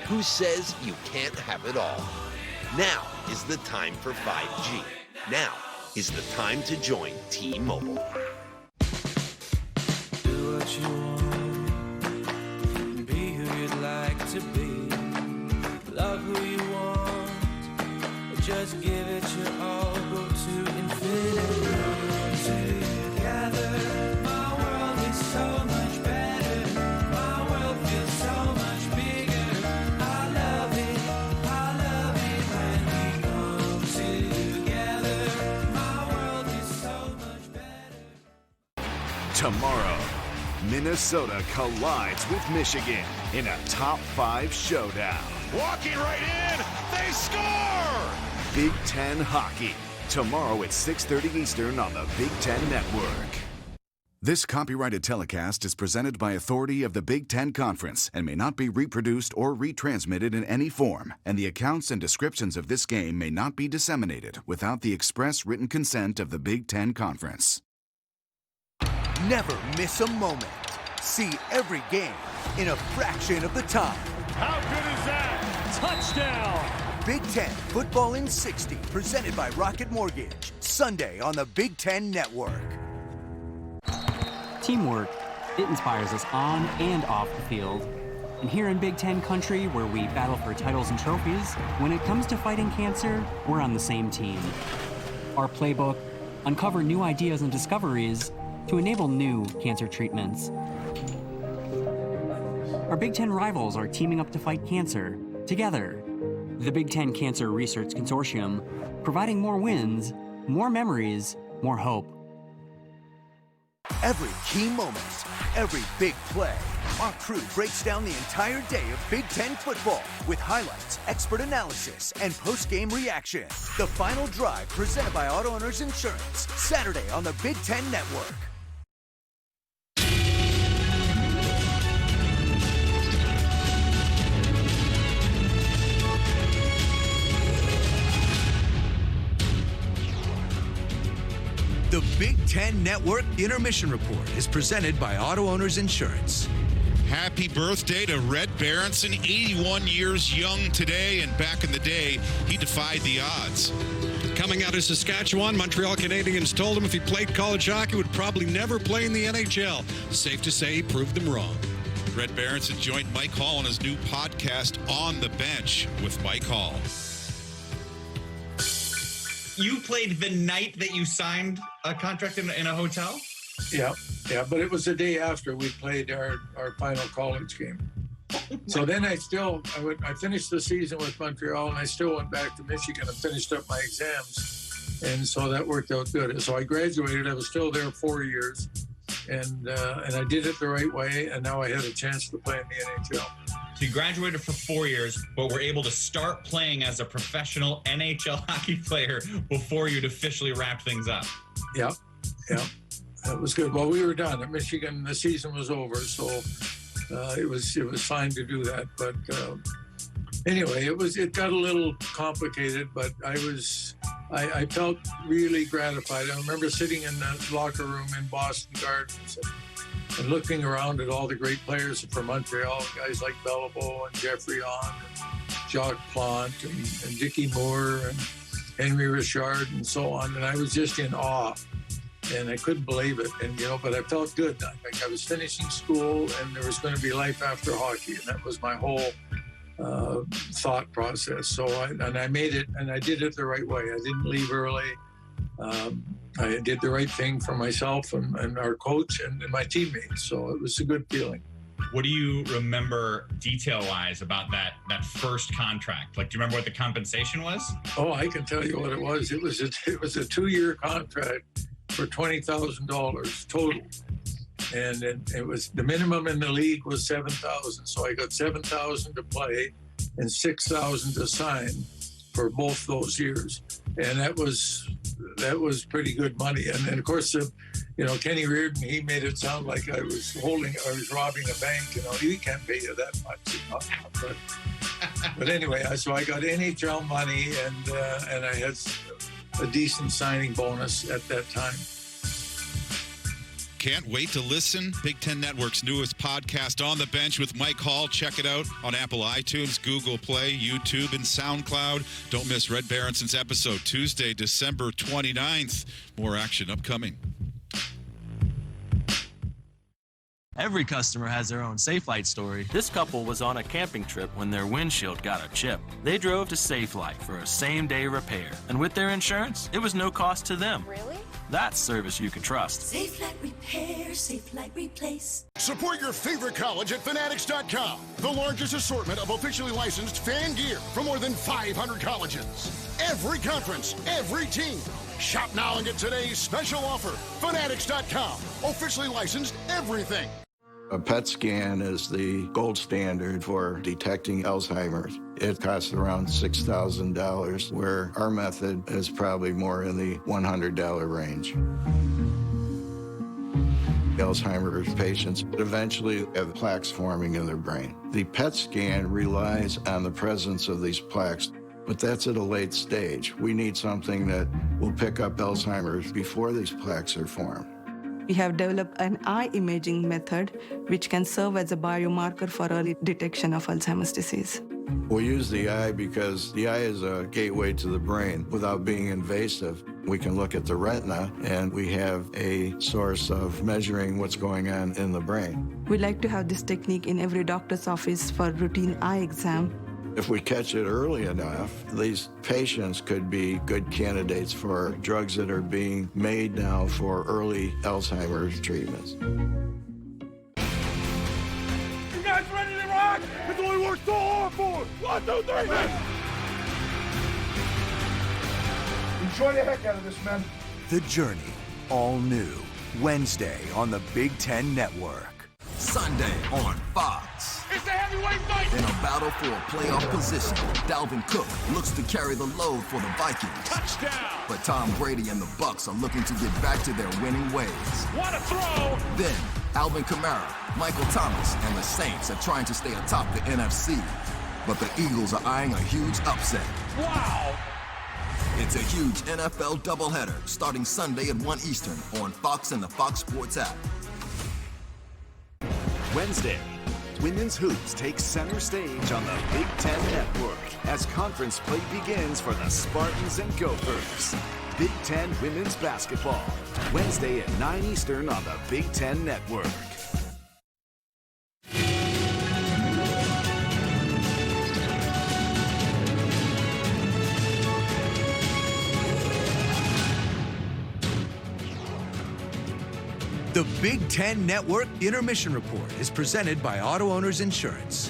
Who says you can't have it all? Now is the time for 5G. Now is the time to join T-Mobile. Do what you want, be who you'd like to be, love who you want, just give it your all, go to infinity. Together, my world is so much better, my world feels so much bigger. I love it when we come together, my world is so much better. Tomorrow, Minnesota collides with Michigan in a top 5 showdown. Walking right in, they score! Big Ten Hockey, tomorrow at 6:30 Eastern on the Big Ten Network. This copyrighted telecast is presented by authority of the Big Ten Conference and may not be reproduced or retransmitted in any form, and the accounts and descriptions of this game may not be disseminated without the express written consent of the Big Ten Conference. Never miss a moment. See every game in a fraction of the time. How good is that? Touchdown! Big Ten Football in 60, presented by Rocket Mortgage. Sunday on the Big Ten Network. Teamwork, it inspires us on and off the field. And here in Big Ten country, where we battle for titles and trophies, when it comes to fighting cancer, we're on the same team. Our playbook, uncover new ideas and discoveries to enable new cancer treatments. Our Big Ten rivals are teaming up to fight cancer together. The Big Ten Cancer Research Consortium, providing more wins, more memories, more hope. Every key moment, every big play. Our crew breaks down the entire day of Big Ten football with highlights, expert analysis, and post-game reaction. The Final Drive, presented by Auto Owners Insurance, Saturday on the Big Ten Network. The Big Ten Network Intermission Report is presented by Auto Owners Insurance. Happy birthday to Red Berenson, 81 years young today, and back in the day, he defied the odds. Coming out of Saskatchewan, Montreal Canadiens told him if he played college hockey, he would probably never play in the NHL. Safe to say he proved them wrong. Red Berenson joined Mike Hall on his new podcast, On the Bench with Mike Hall. You played the night that you signed a contract in a hotel? Yeah, but it was the day after we played our final college game. So then I finished the season with Montreal, and I still went back to Michigan and finished up my exams. And so that worked out good. So I graduated. I was still there 4 years. And I did it the right way, and now I had a chance to play in the NHL. So you graduated for 4 years, but were able to start playing as a professional NHL hockey player before you'd officially wrap things up. Yeah. That was good. Well, we were done at Michigan. The season was over, so it was fine to do that. But anyway, it got a little complicated, but I felt really gratified. I remember sitting in the locker room in Boston Gardens and looking around at all the great players from Montreal, guys like Beliveau and Jeffrey Hahn and Jacques Plante and Dickie Moore and Henry Richard and so on. And I was just in awe, and I couldn't believe it. And, but I felt good. I was finishing school, and there was going to be life after hockey, and that was my whole thought process. So I made it, and I did it the right way. I didn't leave early. I did the right thing for myself and our coach and my teammates. So it was a good feeling. What do you remember detail-wise about that first contract? Like, do you remember what the compensation was? Oh, I can tell you what it was. It was a 2-year contract for $20,000 total. And it was the minimum in the league was $7,000. So I got $7,000 to play and $6,000 to sign for both those years. And that was pretty good money. And then, of course, Kenny Reardon, he made it sound like I was robbing a bank. You can't pay you that much. But anyway, so I got NHL money, and I had a decent signing bonus at that time. Can't wait to listen. Big Ten Network's newest podcast, On the Bench with Mike Hall. Check it out on Apple iTunes, Google Play, YouTube, and SoundCloud. Don't miss Red Berenson's episode Tuesday, December 29th. More action upcoming. Every customer has their own Safelite story. This couple was on a camping trip when their windshield got a chip. They drove to Safelite for a same-day repair. And with their insurance, it was no cost to them. Really? That's service you can trust. Safelite Repair, Safelite Replace. Support your favorite college at Fanatics.com. The largest assortment of officially licensed fan gear from more than 500 colleges. Every conference, every team. Shop now and get today's special offer. Fanatics.com. Officially licensed everything. A PET scan is the gold standard for detecting Alzheimer's. It costs around $6,000, where our method is probably more in the $100 range. Alzheimer's patients eventually have plaques forming in their brain. The PET scan relies on the presence of these plaques, but that's at a late stage. We need something that will pick up Alzheimer's before these plaques are formed. We have developed an eye imaging method which can serve as a biomarker for early detection of Alzheimer's disease. We use the eye because the eye is a gateway to the brain. Without being invasive, we can look at the retina, and we have a source of measuring what's going on in the brain. We like to have this technique in every doctor's office for routine eye exam. If we catch it early enough, these patients could be good candidates for drugs that are being made now for early Alzheimer's treatments. You guys ready to rock? That's what we worked so hard for. 1, 2, 3, Enjoy the heck out of this, man. The Journey, all new. Wednesday on the Big Ten Network. Sunday on Fox. It's a heavyweight fight. In a battle for a playoff position, Dalvin Cook looks to carry the load for the Vikings. Touchdown. But Tom Brady and the Bucs are looking to get back to their winning ways. What a throw. Then, Alvin Kamara, Michael Thomas, and the Saints are trying to stay atop the NFC. But the Eagles are eyeing a huge upset. Wow. It's a huge NFL doubleheader starting Sunday at 1 Eastern on Fox and the Fox Sports app. Wednesday, women's hoops takes center stage on the Big Ten Network as conference play begins for the Spartans and Gophers. Big Ten women's basketball, Wednesday at 9 Eastern on the Big Ten Network. The Big Ten Network Intermission Report is presented by Auto Owners Insurance.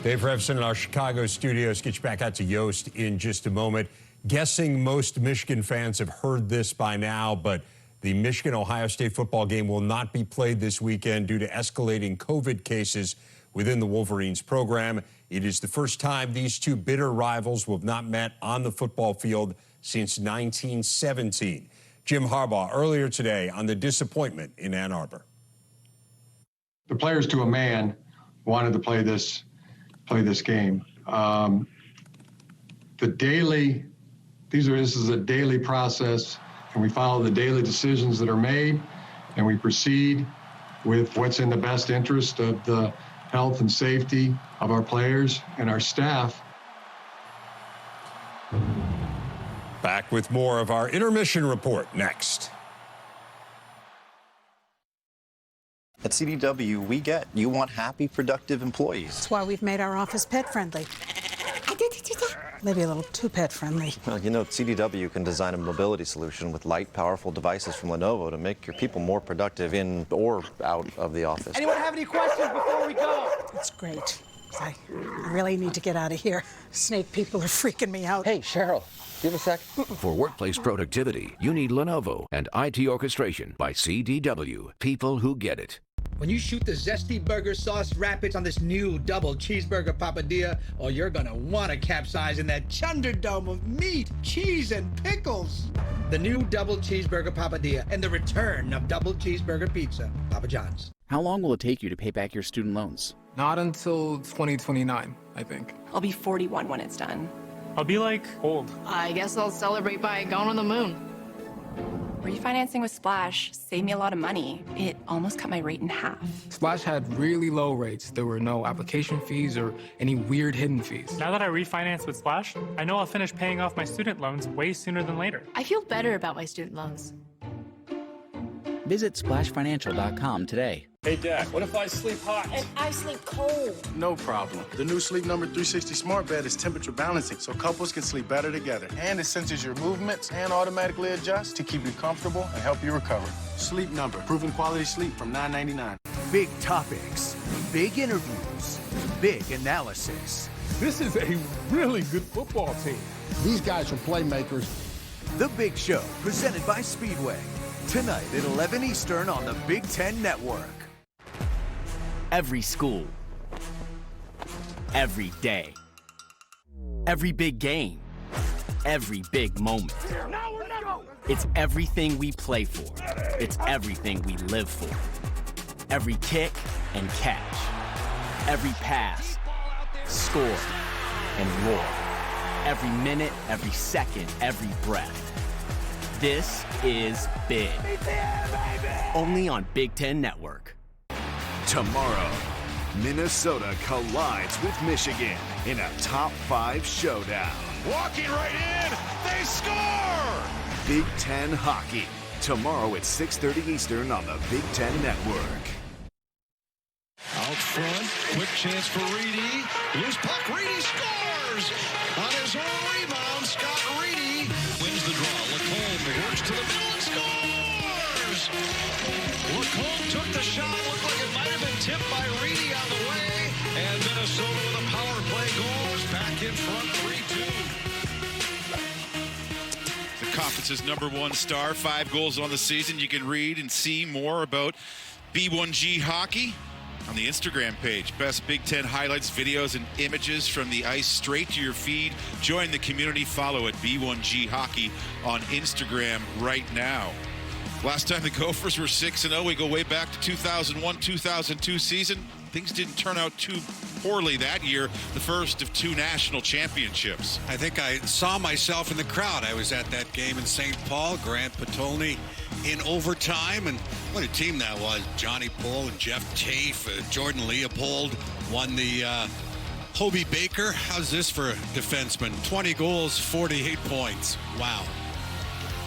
Dave Revson in our Chicago studios. Get you back out to Yost in just a moment. Guessing most Michigan fans have heard this by now, but the Michigan-Ohio State football game will not be played this weekend due to escalating COVID cases within the Wolverines program. It is the first time these two bitter rivals will have not met on the football field since 1917. Jim Harbaugh earlier today on the disappointment in Ann Arbor. The players to a man wanted to play this game. This is a daily process, and we follow the daily decisions that are made, and we proceed with what's in the best interest of the health and safety of our players and our staff. Back with more of our intermission report next. At CDW, we get you want happy, productive employees. That's why we've made our office pet-friendly. Maybe a little too pet-friendly. Well, you know, CDW can design a mobility solution with light, powerful devices from Lenovo to make your people more productive in or out of the office. Anyone have any questions before we go? That's great. I really need to get out of here. Snake people are freaking me out. Hey, Cheryl, give a sec. For workplace productivity, you need Lenovo and IT Orchestration by CDW. People who get it. When you shoot the Zesty Burger Sauce Rapids on this new double cheeseburger papadilla, oh, you're gonna want to capsize in that Chunderdome of meat, cheese, and pickles. The new double cheeseburger papadilla and the return of double cheeseburger pizza. Papa John's. How long will it take you to pay back your student loans? Not until 2029, I think. I'll be 41 when it's done. I'll be like old. I guess I'll celebrate by going on the moon. Refinancing with Splash saved me a lot of money. It almost cut my rate in half. Splash had really low rates. There were no application fees or any weird hidden fees. Now that I refinance with Splash, I know I'll finish paying off my student loans way sooner than later. I feel better about my student loans. Visit splashfinancial.com today. Hey, Dad, what if I sleep hot? And I sleep cold. No problem. The new Sleep Number 360 smart bed is temperature balancing, so couples can sleep better together. And it senses your movements and automatically adjusts to keep you comfortable and help you recover. Sleep Number, proven quality sleep from $9.99. Big topics, big interviews, big analysis. This is a really good football team. These guys are playmakers. The Big Show, presented by Speedway. Tonight at 11 Eastern on the Big Ten Network. Every school, every day, every big game, every big moment. It's everything we play for. It's everything we live for. Every kick and catch, every pass, score, and roar. Every minute, every second, every breath. This is big. Only on Big Ten Network. Tomorrow, Minnesota collides with Michigan in a top 5 showdown. Walking right in, they score! Big Ten hockey. Tomorrow at 6:30 Eastern on the Big Ten Network. Out front, quick chance for Reedy. Loose puck, Reedy scores! On his own rebound, Scott Reedy wins the draw. Lacombe works to the middle and scores! Lacombe took the shot, looked like it might have been tipped by Reedy on the way, and Minnesota with a power play goal is back in front 3-2. The conference's #1 star, 5 goals on the season. You can read and see more about B1G Hockey on the Instagram page. Best Big Ten highlights, videos, and images from the ice straight to your feed. Join the community. Follow at B1G Hockey on Instagram right now. Last time the Gophers were 6-0, we go way back to 2001-2002 season. Things didn't turn out too poorly that year, the first of 2 national championships. I think I saw myself in the crowd. I was at that game in St. Paul. Grant Patolny in overtime, and what a team that was. Johnny Poole and Jeff Tafe, Jordan Leopold won the Hobie Baker. How's this for a defenseman? 20 goals, 48 points. Wow.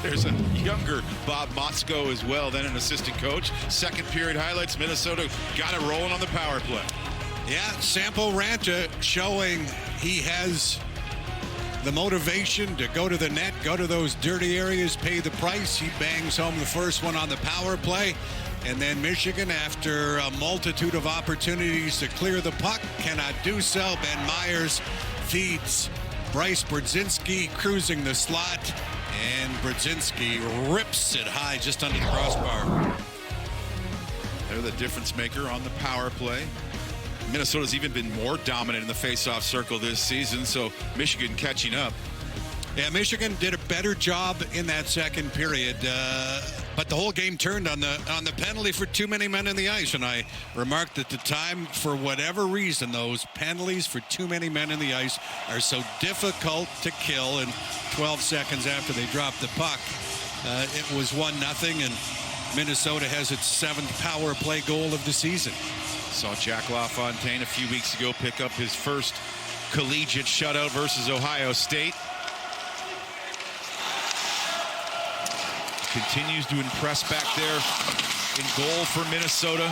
There's a younger Bob Motzko as well, then an assistant coach. Second period highlights, Minnesota got it rolling on the power play. Yeah, Sampo Ranta showing he has the motivation to go to the net, go to those dirty areas, pay the price. He bangs home the first one on the power play. And then Michigan, after a multitude of opportunities to clear the puck, cannot do so. Ben Myers feeds Bryce Brodzinski, cruising the slot. And Brodzinski rips it high just under the crossbar. They're the difference maker on the power play. Minnesota's even been more dominant in the face-off circle this season, so Michigan catching up. Yeah, Michigan did a better job in that second period, but the whole game turned on the penalty for too many men in the ice. And I remarked at the time, for whatever reason, those penalties for too many men in the ice are so difficult to kill. And 12 seconds after they dropped the puck, it was 1-0, and Minnesota has its 7th power play goal of the season. Saw Jack LaFontaine a few weeks ago pick up his first collegiate shutout versus Ohio State. Continues to impress back there in goal for Minnesota.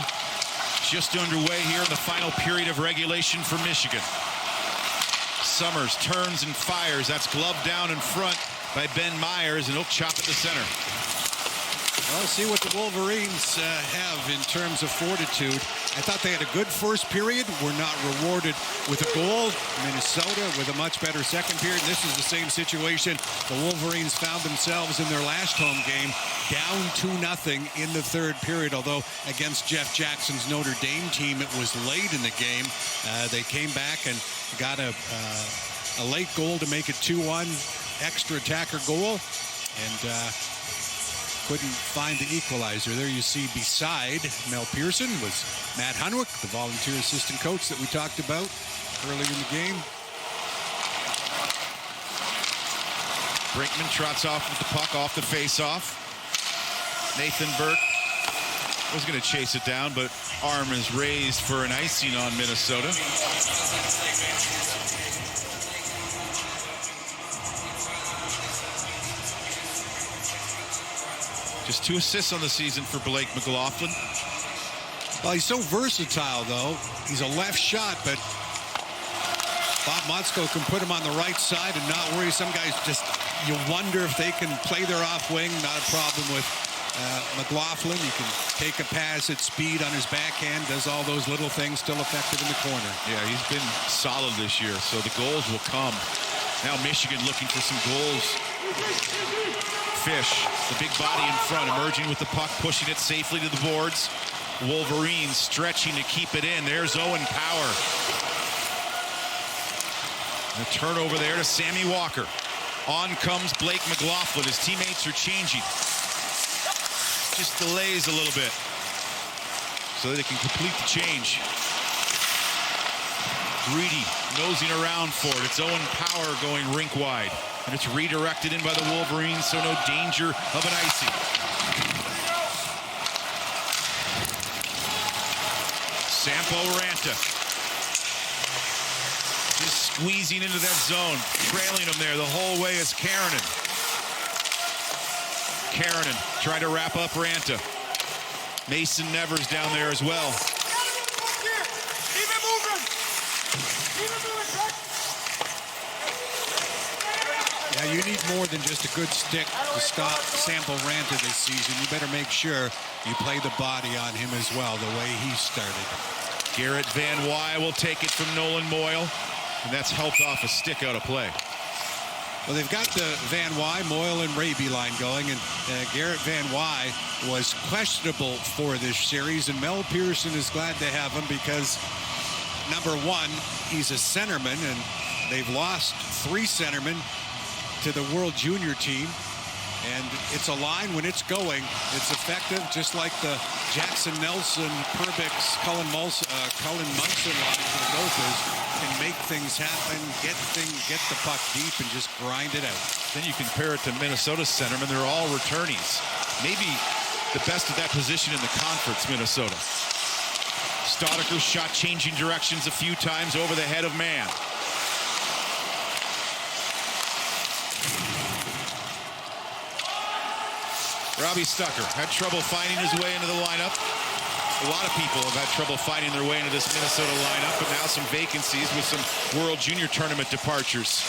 Just underway here in the final period of regulation for Michigan. Summers turns and fires. That's gloved down in front by Ben Myers, and he'll chop at the center. Well, let's see what the Wolverines have in terms of fortitude. I thought they had a good first period. Were not rewarded with a goal. Minnesota with a much better second period. And this is the same situation. The Wolverines found themselves in their last home game down 2-0 in the third period. Although against Jeff Jackson's Notre Dame team, it was late in the game. They came back and got a late goal to make it 2-1. Extra attacker goal. And couldn't find the equalizer. There you see beside Mel Pearson was Matt Hunwick, the volunteer assistant coach that we talked about earlier in the game. Brinkman trots off with the puck off the face-off. Nathan Burke was going to chase it down, but arm is raised for an icing on Minnesota. Just 2 assists on the season for Blake McLaughlin. Well, he's so versatile, though. He's a left shot, but Bob Motzko can put him on the right side and not worry. Some guys just, you wonder if they can play their off wing. Not a problem with McLaughlin. He can take a pass at speed on his backhand, does all those little things, still effective in the corner. Yeah, he's been solid this year, so the goals will come. Now Michigan looking for some goals. Fish, the big body in front, emerging with the puck, pushing it safely to the boards. Wolverines stretching to keep it in. There's Owen Power. The turnover there to Sammy Walker. On comes Blake McLaughlin. His teammates are changing. Just delays a little bit so that they can complete the change. Greedy nosing around for it. It's Owen Power going rink wide. And it's redirected in by the Wolverines, so no danger of an icing. Sampo Ranta. Just squeezing into that zone. Trailing him there the whole way is Keranen. Keranen trying to wrap up Ranta. Mason Nevers down there as well. Yeah, you need more than just a good stick to stop Sampo Ranta this season. You better make sure you play the body on him as well, the way he started. Garrett Van Wy will take it from Nolan Moyle, and that's helped off a stick out of play. Well, they've got the Van Wy, Moyle, and Raby line going, and Garrett Van Wy was questionable for this series, and Mel Pearson is glad to have him because, number one, he's a centerman, and they've lost 3 centermen to the World Junior team, and it's a line when it's going, it's effective, just like the Jackson Nelson, Perbix, Cullen Munson line for the Gophers can make things happen, get the puck deep, and just grind it out. Then you compare it to Minnesota's centermen; they're all returnees. Maybe the best of that position in the conference, Minnesota. Staudiker shot changing directions a few times over the head of man. Robbie Stucker had trouble finding his way into the lineup. A lot of people have had trouble finding their way into this Minnesota lineup, but now some vacancies with some World Junior Tournament departures.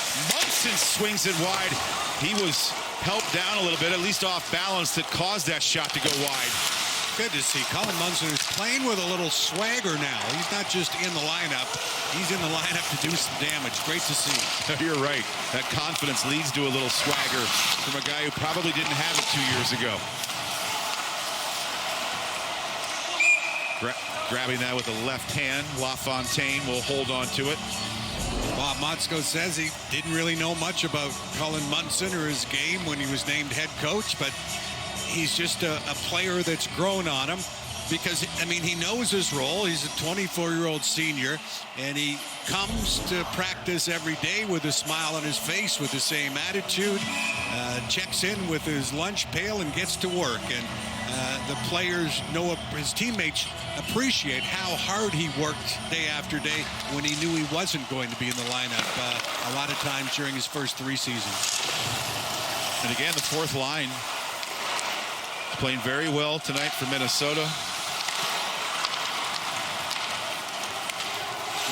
Johnson swings it wide. He was helped down a little bit, at least off balance, that caused that shot to go wide. Good to see. Colin Munson is playing with a little swagger now. He's not just in the lineup. He's in the lineup to do some damage. Great to see. You're right. That confidence leads to a little swagger from a guy who probably didn't have it 2 years ago. Grabbing that with the left hand. LaFontaine will hold on to it. Bob Motzko says he didn't really know much about Colin Munson or his game when he was named head coach, but he's just a player that's grown on him because, I mean, he knows his role. He's a 24-year-old senior, and he comes to practice every day with a smile on his face, with the same attitude, checks in with his lunch pail and gets to work. And the players know, his teammates appreciate how hard he worked day after day when he knew he wasn't going to be in the lineup a lot of times during his first 3 seasons. And again, the fourth line playing very well tonight for Minnesota.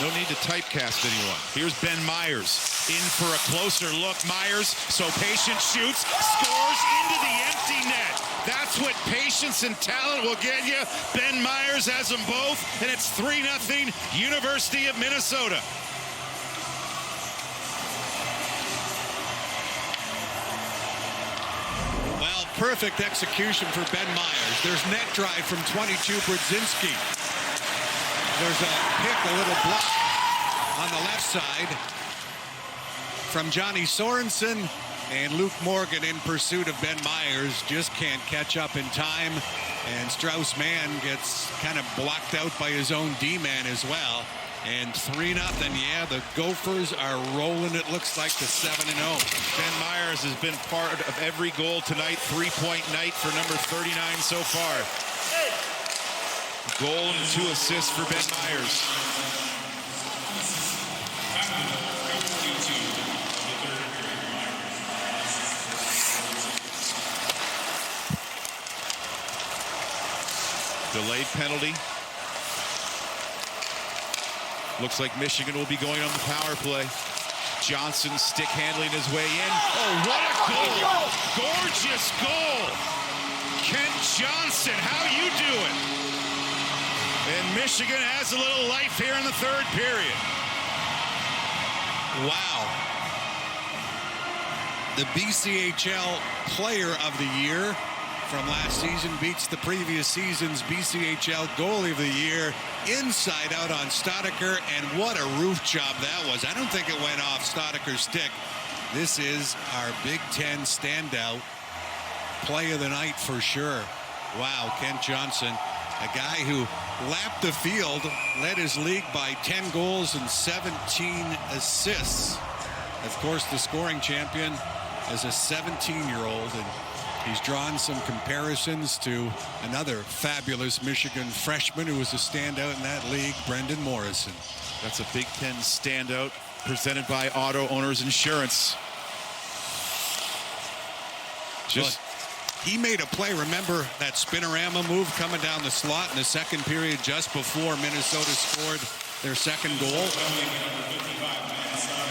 No need to typecast anyone. Here's Ben Myers in for a closer look. Myers, so patient, shoots, scores into the empty net. That's what patience and talent will get you. Ben Myers has them both, and it's 3-0 University of Minnesota. Well, perfect execution for Ben Myers. There's net drive from 22, Brodzinski. There's a pick, a little block on the left side from Johnny Sorensen, and Luke Morgan in pursuit of Ben Myers just can't catch up in time, and Strauss-Mann gets kind of blocked out by his own D-man as well. And 3-0, yeah, the Gophers are rolling, it looks like, to 7-0. Ben Myers has been part of every goal tonight. 3-point night for number 39 so far. Goal and 2 assists for Ben Myers. Delayed penalty. Looks like Michigan will be going on the power play. Johnson stick handling his way in. Oh, what a goal! Gorgeous goal! Kent Johnson, how you doing? And Michigan has a little life here in the third period. Wow. The BCHL Player of the Year from last season beats the previous season's BCHL Goalie of the Year inside out on Stoddicker, and what a roof job that was. I don't think it went off Stoddicker's stick. This is our Big Ten standout play of the night for sure. Wow, Kent Johnson, a guy who lapped the field, led his league by 10 goals and 17 assists. Of course, the scoring champion as a 17-year-old, and he's drawn some comparisons to another fabulous Michigan freshman who was a standout in that league, Brendan Morrison. That's a Big Ten standout presented by Auto Owners Insurance. Just he made a play. Remember that spinorama move coming down the slot in the second period just before Minnesota scored their second goal?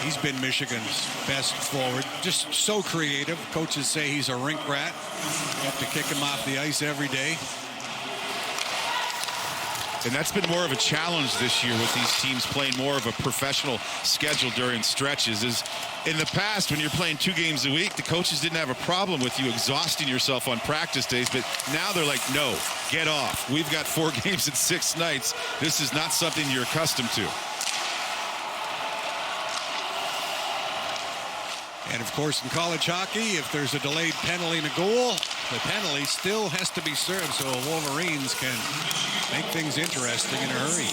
He's been Michigan's best forward. Just so creative. Coaches say he's a rink rat. You have to kick him off the ice every day. And that's been more of a challenge this year with these teams playing more of a professional schedule during stretches. Is in the past, when you're playing 2 games a week, the coaches didn't have a problem with you exhausting yourself on practice days. But now they're like, no, get off. We've got 4 games in 6 nights. This is not something you're accustomed to. And, of course, in college hockey, if there's a delayed penalty in a goal, the penalty still has to be served so Wolverines can make things interesting in a hurry.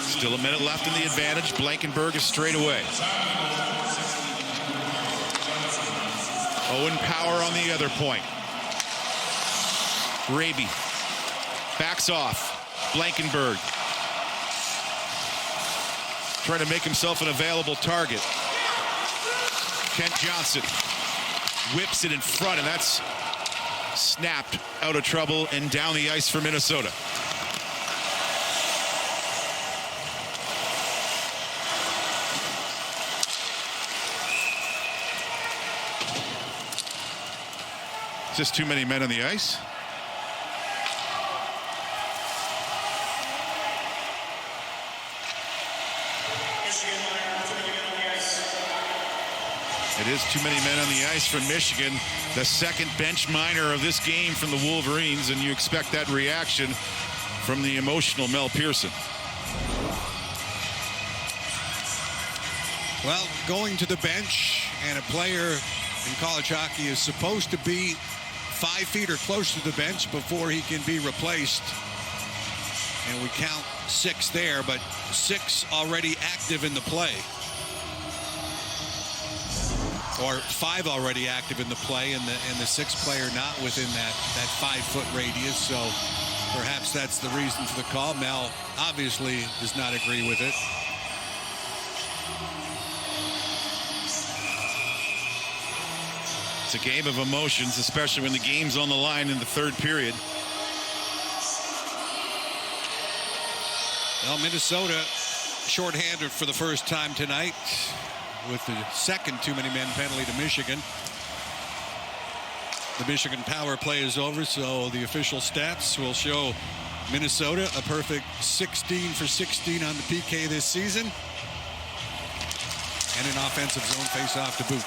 Still a minute left in the advantage. Blankenburg is straight away. Owen Power on the other point. Raby backs off. Blankenburg trying to make himself an available target. Kent Johnson whips it in front, and that's snapped out of trouble and down the ice for Minnesota. Just too many men on the ice. It is too many men on the ice from Michigan. The second bench minor of this game from the Wolverines, and you expect that reaction from the emotional Mel Pearson. Well, going to the bench, and a player in college hockey is supposed to be 5 feet or close to the bench before he can be replaced. And we count 6 there, but 6 already active in the play. Or 5 already active in the play, and the 6th player not within that 5-foot radius. So perhaps that's the reason for the call. Mel obviously does not agree with it. It's a game of emotions, especially when the game's on the line in the third period. Well, Minnesota shorthanded for the first time tonight with the second too many men penalty to Michigan. The Michigan power play is over, so the official stats will show Minnesota a perfect 16 for 16 on the PK this season, and an offensive zone face-off to boot.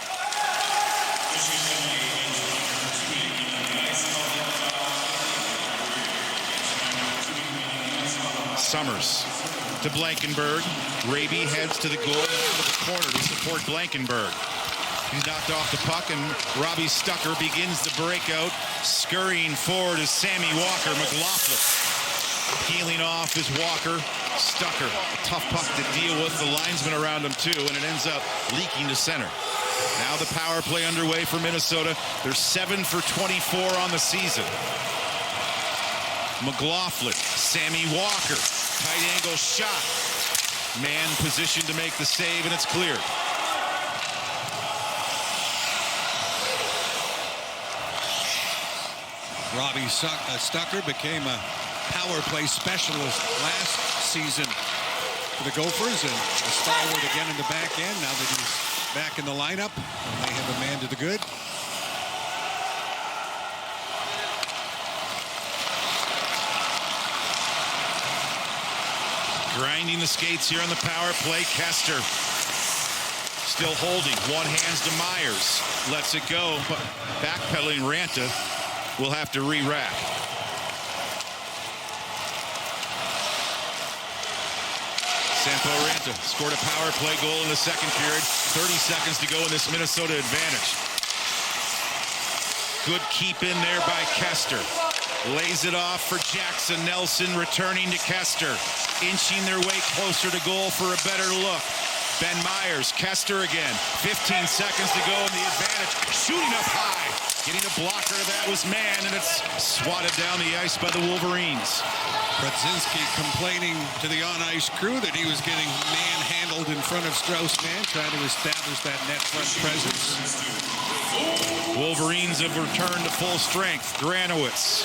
Summers to Blankenberg. Raby heads to the goal out of the corner to support Blankenberg. He's knocked off the puck, and Robbie Stucker begins the breakout. Scurrying forward is Sammy Walker. McLaughlin peeling off is Walker. Stucker, a tough puck to deal with. The linesman around him too, and it ends up leaking to center. Now the power play underway for Minnesota. They're 7 for 24 on the season. McLaughlin, Sammy Walker, tight angle shot. Man positioned to make the save, and it's cleared. Robbie Stucker became a power play specialist last season for the Gophers, and a stalwart again in the back end now that he's back in the lineup. And they have a man to the good. Grinding the skates here on the power play. Kester still holding. One hands to Myers. Lets it go. Backpedaling Ranta will have to re-rack. Sampo Ranta scored a power play goal in the second period. 30 seconds to go in this Minnesota advantage. Good keep in there by Kester. Lays it off for Jackson Nelson, returning to Kester. Inching their way closer to goal for a better look. Ben Myers, Kester again. 15 seconds to go in the advantage. Shooting up high. Getting a blocker, that was man, and it's swatted down the ice by the Wolverines. Brodzinski complaining to the on-ice crew that he was getting manhandled in front of Strauss-Mann, trying to establish that net front presence. Wolverines have returned to full strength. Granowitz.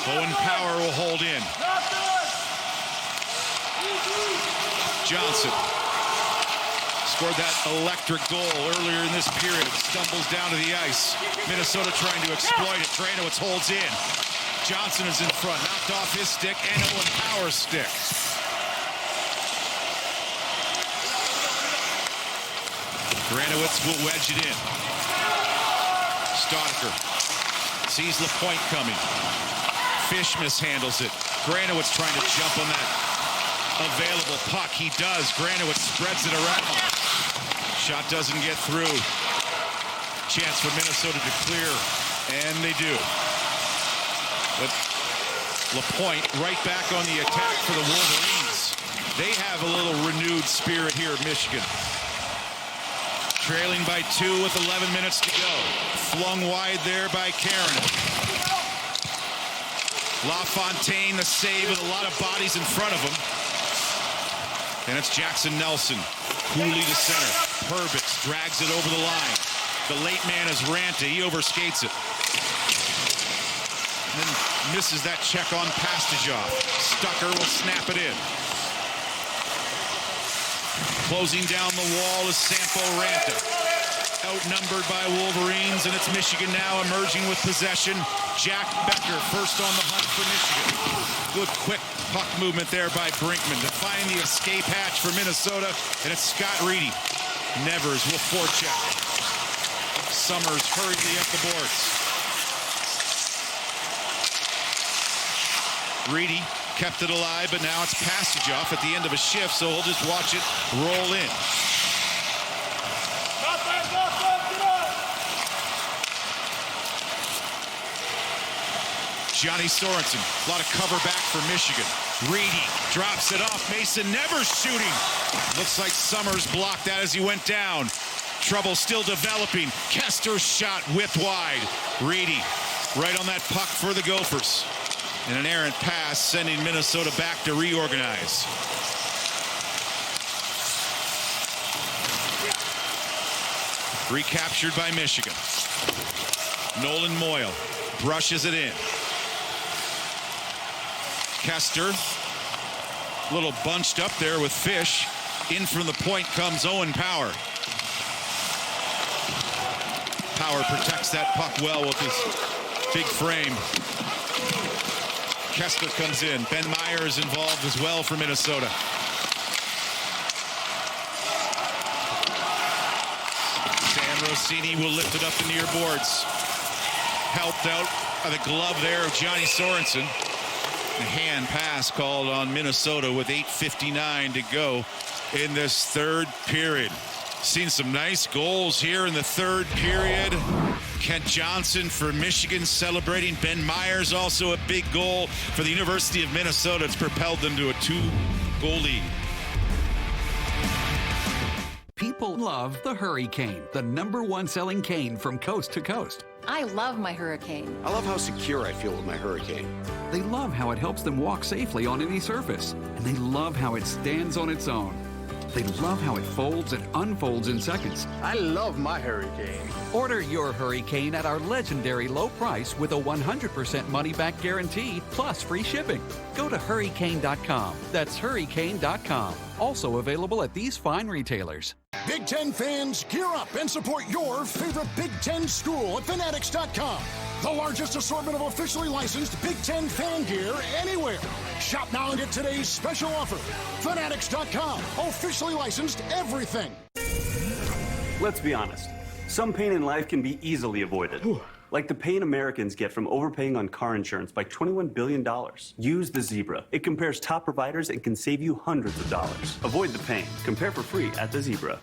Owen Power will hold in. Johnson scored that electric goal earlier in this period. Stumbles down to the ice. Minnesota trying to exploit it. Granowitz holds in. Johnson is in front. Knocked off his stick and Owen Power's stick. Granowitz will wedge it in. Stodker sees LaPointe coming. Fish mishandles it. Granowitz trying to jump on that available puck. He does. Granowitz spreads it around. Shot doesn't get through. Chance for Minnesota to clear, and they do. But LaPointe right back on the attack for the Wolverines. They have a little renewed spirit here at Michigan. Trailing by 2 with 11 minutes to go. Flung wide there by Karen. LaFontaine, the save with a lot of bodies in front of him. And it's Jackson Nelson. Cooley to center. Perbix drags it over the line. The late man is Ranta. He overskates it. And then misses that check on Pastujov. Stucker will snap it in. Closing down the wall is Sampo Ranta. Outnumbered by Wolverines, and it's Michigan now emerging with possession. Jack Becker first on the hunt for Michigan. Good quick puck movement there by Brinkman to find the escape hatch for Minnesota, and it's Scott Reedy. Nevers will forecheck. Summers hurriedly up the boards. Reedy kept it alive, but now it's passage off at the end of a shift, so he'll just watch it roll in. Johnny Sorensen, a lot of cover back for Michigan. Reedy drops it off. Mason Nevers shooting. Looks like Summers blocked that as he went down. Trouble still developing. Kester's shot whipped wide. Reedy right on that puck for the Gophers. And an errant pass sending Minnesota back to reorganize. Recaptured by Michigan. Nolan Moyle brushes it in. Kester, a little bunched up there with Fish. In from the point comes Owen Power. Power protects that puck well with his big frame. Kester comes in. Ben Myers involved as well for Minnesota. Sam Rossini will lift it up the near boards. Helped out by the glove there of Johnny Sorensen. The hand pass called on Minnesota with 8:59 to go in this third period. Seen some nice goals here in the third period. Kent Johnson for Michigan celebrating. Ben Myers also a big goal for the University of Minnesota. It's propelled them to a 2-goal lead. People love the Hurricane, the #1 selling cane from coast to coast. I love my Hurricane. I love how secure I feel with my Hurricane. They love how it helps them walk safely on any surface. And they love how it stands on its own. They love how it folds and unfolds in seconds. I love my Hurricane. Order your Hurricane at our legendary low price with a 100% money-back guarantee plus free shipping. Go to Hurricane.com. That's Hurricane.com. Also available at these fine retailers. Big Ten fans, gear up and support your favorite Big Ten school at Fanatics.com. The largest assortment of officially licensed Big Ten fan gear anywhere. Shop now and get today's special offer. Fanatics.com. Officially licensed everything. Let's be honest. Some pain in life can be easily avoided. Like the pain Americans get from overpaying on car insurance by $21 billion. Use the Zebra. It compares top providers and can save you hundreds of dollars. Avoid the pain. Compare for free at the Zebra.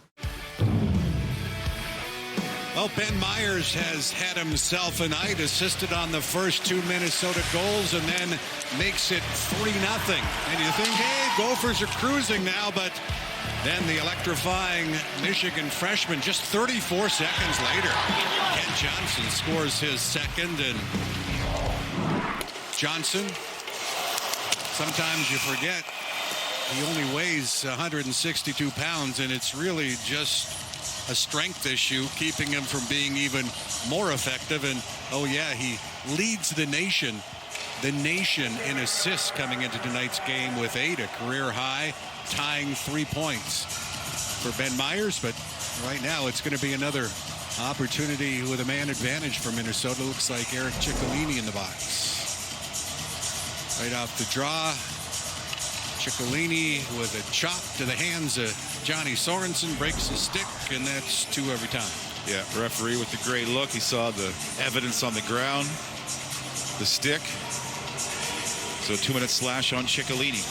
Well, Ben Myers has had himself a night, assisted on the first 2 Minnesota goals, and then makes it 3-0. And you think, hey, Gophers are cruising now, but then the electrifying Michigan freshman, just 34 seconds later, Kent Johnson scores his second, and Johnson, sometimes you forget, he only weighs 162 pounds, and it's really just a strength issue, keeping him from being even more effective. And oh yeah, he leads the nation in assists coming into tonight's game with 8, a career high, tying 3 points for Ben Myers. But right now it's going to be another opportunity with a man advantage for Minnesota. Looks like Eric Ciccolini in the box. Right off the draw, Ciccolini with a chop to the hands of Johnny Sorensen, breaks the stick, and that's 2 every time. Yeah, referee with the great look. He saw the evidence on the ground, the stick. So 2-minute slash on Ciccolini.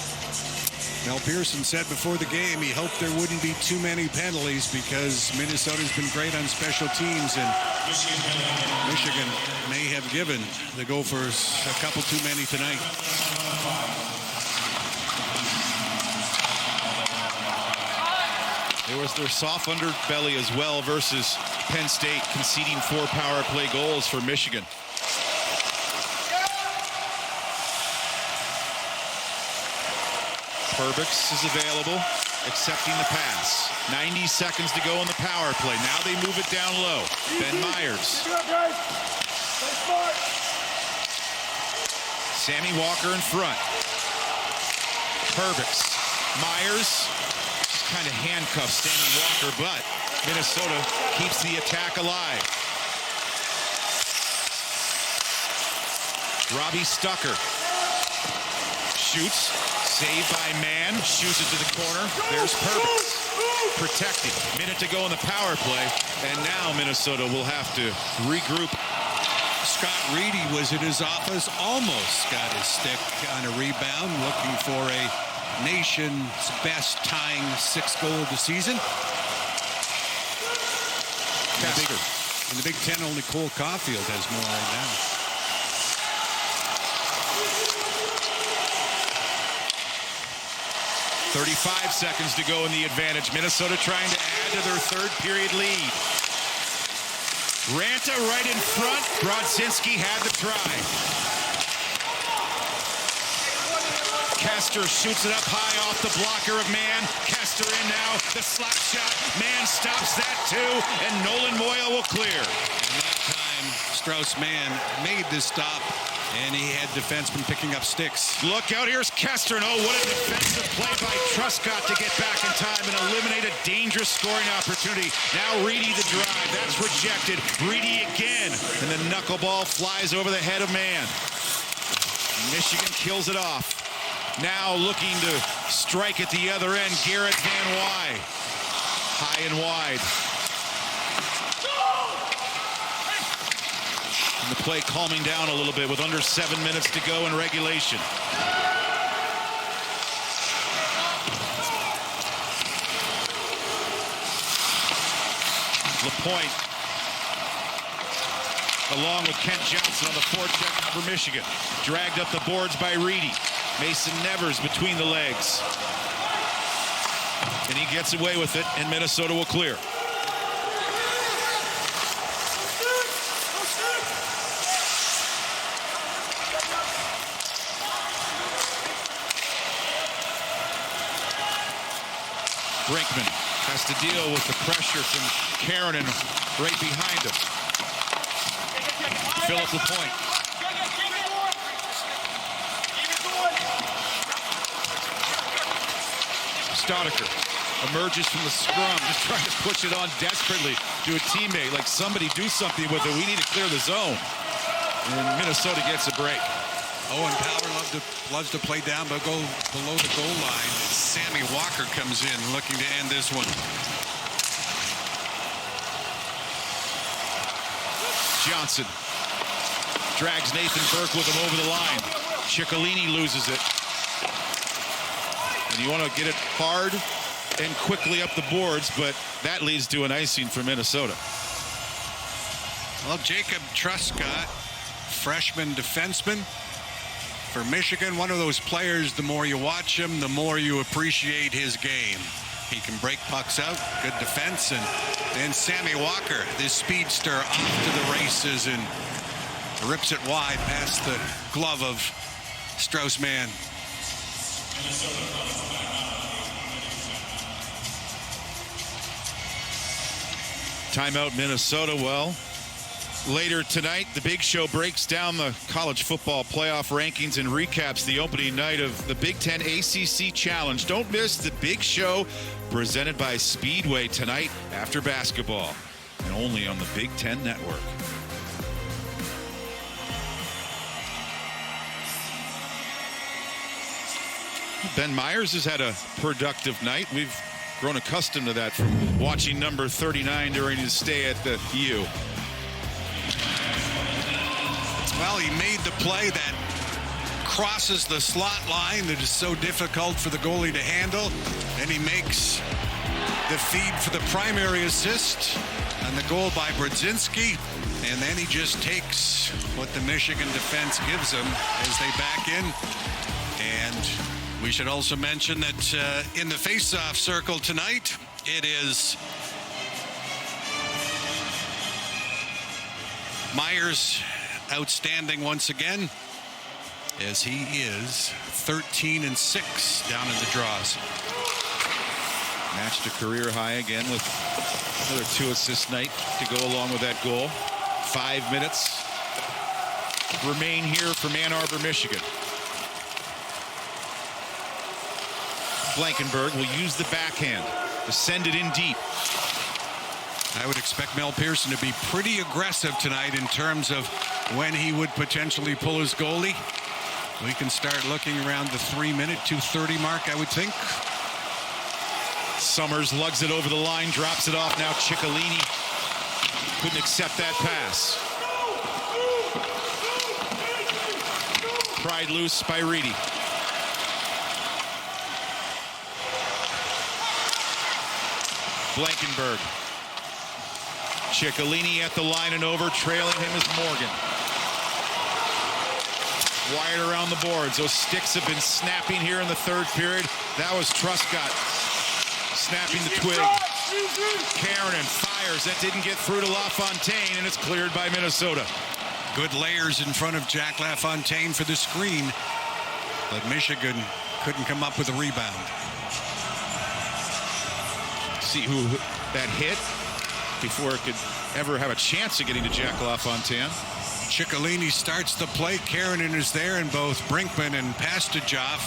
Mel Pearson said before the game he hoped there wouldn't be too many penalties because Minnesota's been great on special teams, and Michigan may have given the Gophers a couple too many tonight. It was their soft underbelly as well versus Penn State, conceding 4 power play goals for Michigan. Perbix is available, accepting the pass. 90 seconds to go on the power play. Now they move it down low. Ben Myers. Sammy Walker in front. Perbix. Myers kind of handcuffs Sammy Walker, but Minnesota keeps the attack alive. Robbie Stucker shoots, saved by Mann, shoots it to the corner. There's Perbix protecting. Minute to go in the power play, and now Minnesota will have to regroup. Scott Reedy was in his office, almost got his stick on a rebound, looking for a nation's best tying 6th goal of the season. In the Big Ten, only Cole Caulfield has more right now. .35 seconds to go in the advantage. Minnesota trying to add to their third period lead. Ranta right in front. Brodzinski had the try. Kester shoots it up high off the blocker of Mann. Kester in now. The slap shot. Mann stops that too. And Nolan Moyle will clear. And that time, Strauss-Mann made this stop. And he had defensemen picking up sticks. Look out, here's Kester. And oh, what a defensive play by Truscott to get back in time and eliminate a dangerous scoring opportunity. Now Reedy the drive. That's rejected. Reedy again. And the knuckleball flies over the head of Mann. Michigan kills it off. Now looking to strike at the other end, Garrett Van Wy. High and wide. And the play calming down a little bit with under 7 minutes to go in regulation. LaPointe, along with Kent Johnson on the forecheck for Michigan. Dragged up the boards by Reedy. Mason Nevers between the legs. And he gets away with it, and Minnesota will clear. Brinkman has to deal with the pressure from Keranen right behind him. Philip LaPointe. Staudiker emerges from the scrum, just trying to push it on desperately to a teammate. Like, somebody do something with it. We need to clear the zone. And Minnesota gets a break. Owen Power loves to play down, but go below the goal line. Sammy Walker comes in looking to end this one. Johnson drags Nathan Burke with him over the line. Ciccolini loses it. And you want to get it hard and quickly up the boards, but that leads to an icing for Minnesota. Well, Jacob Truscott, freshman defenseman for Michigan, one of those players, the more you watch him, the more you appreciate his game. He can break pucks out, good defense, and then Sammy Walker, this speedster, off to the races and rips it wide past the glove of Strauss-Mann. Timeout, Minnesota. Well, later tonight, the Big Show breaks down the college football playoff rankings and recaps the opening night of the Big Ten ACC Challenge. Don't miss the Big Show presented by Speedway tonight after basketball, and only on the Big Ten Network. Ben Myers has had a productive night. We've grown accustomed to that from watching number 39 during his stay at the U. Well, he made the play that crosses the slot line that is so difficult for the goalie to handle. Then he makes the feed for the primary assist on the goal by Brodzinski. And then he just takes what the Michigan defense gives him as they back in. And we should also mention that in the face-off circle tonight, it is Myers outstanding once again, as he is 13-6 down in the draws. Matched a career high again with another 2-assist night to go along with that goal. 5 minutes remain here from Ann Arbor, Michigan. Blankenberg will use the backhand to send it in deep. I would expect Mel Pearson to be pretty aggressive tonight in terms of when he would potentially pull his goalie. We can start looking around the 3-minute, 2:30 mark, I would think. Summers lugs it over the line, drops it off. Now Ciccolini couldn't accept that pass. Pried loose by Reedy. Blankenberg. Ciccolini at the line and over. Trailing him is Morgan. Wired around the boards. Those sticks have been snapping here in the third period. That was Truscott snapping the twig. Karanen fires. That didn't get through to LaFontaine, and it's cleared by Minnesota. Good layers in front of Jack LaFontaine for the screen, but Michigan couldn't come up with a rebound. See who that hit before it could ever have a chance of getting to Jack LaFontaine. Ciccolini starts the play. Karanen is there, and both Brinkman and Pastujov.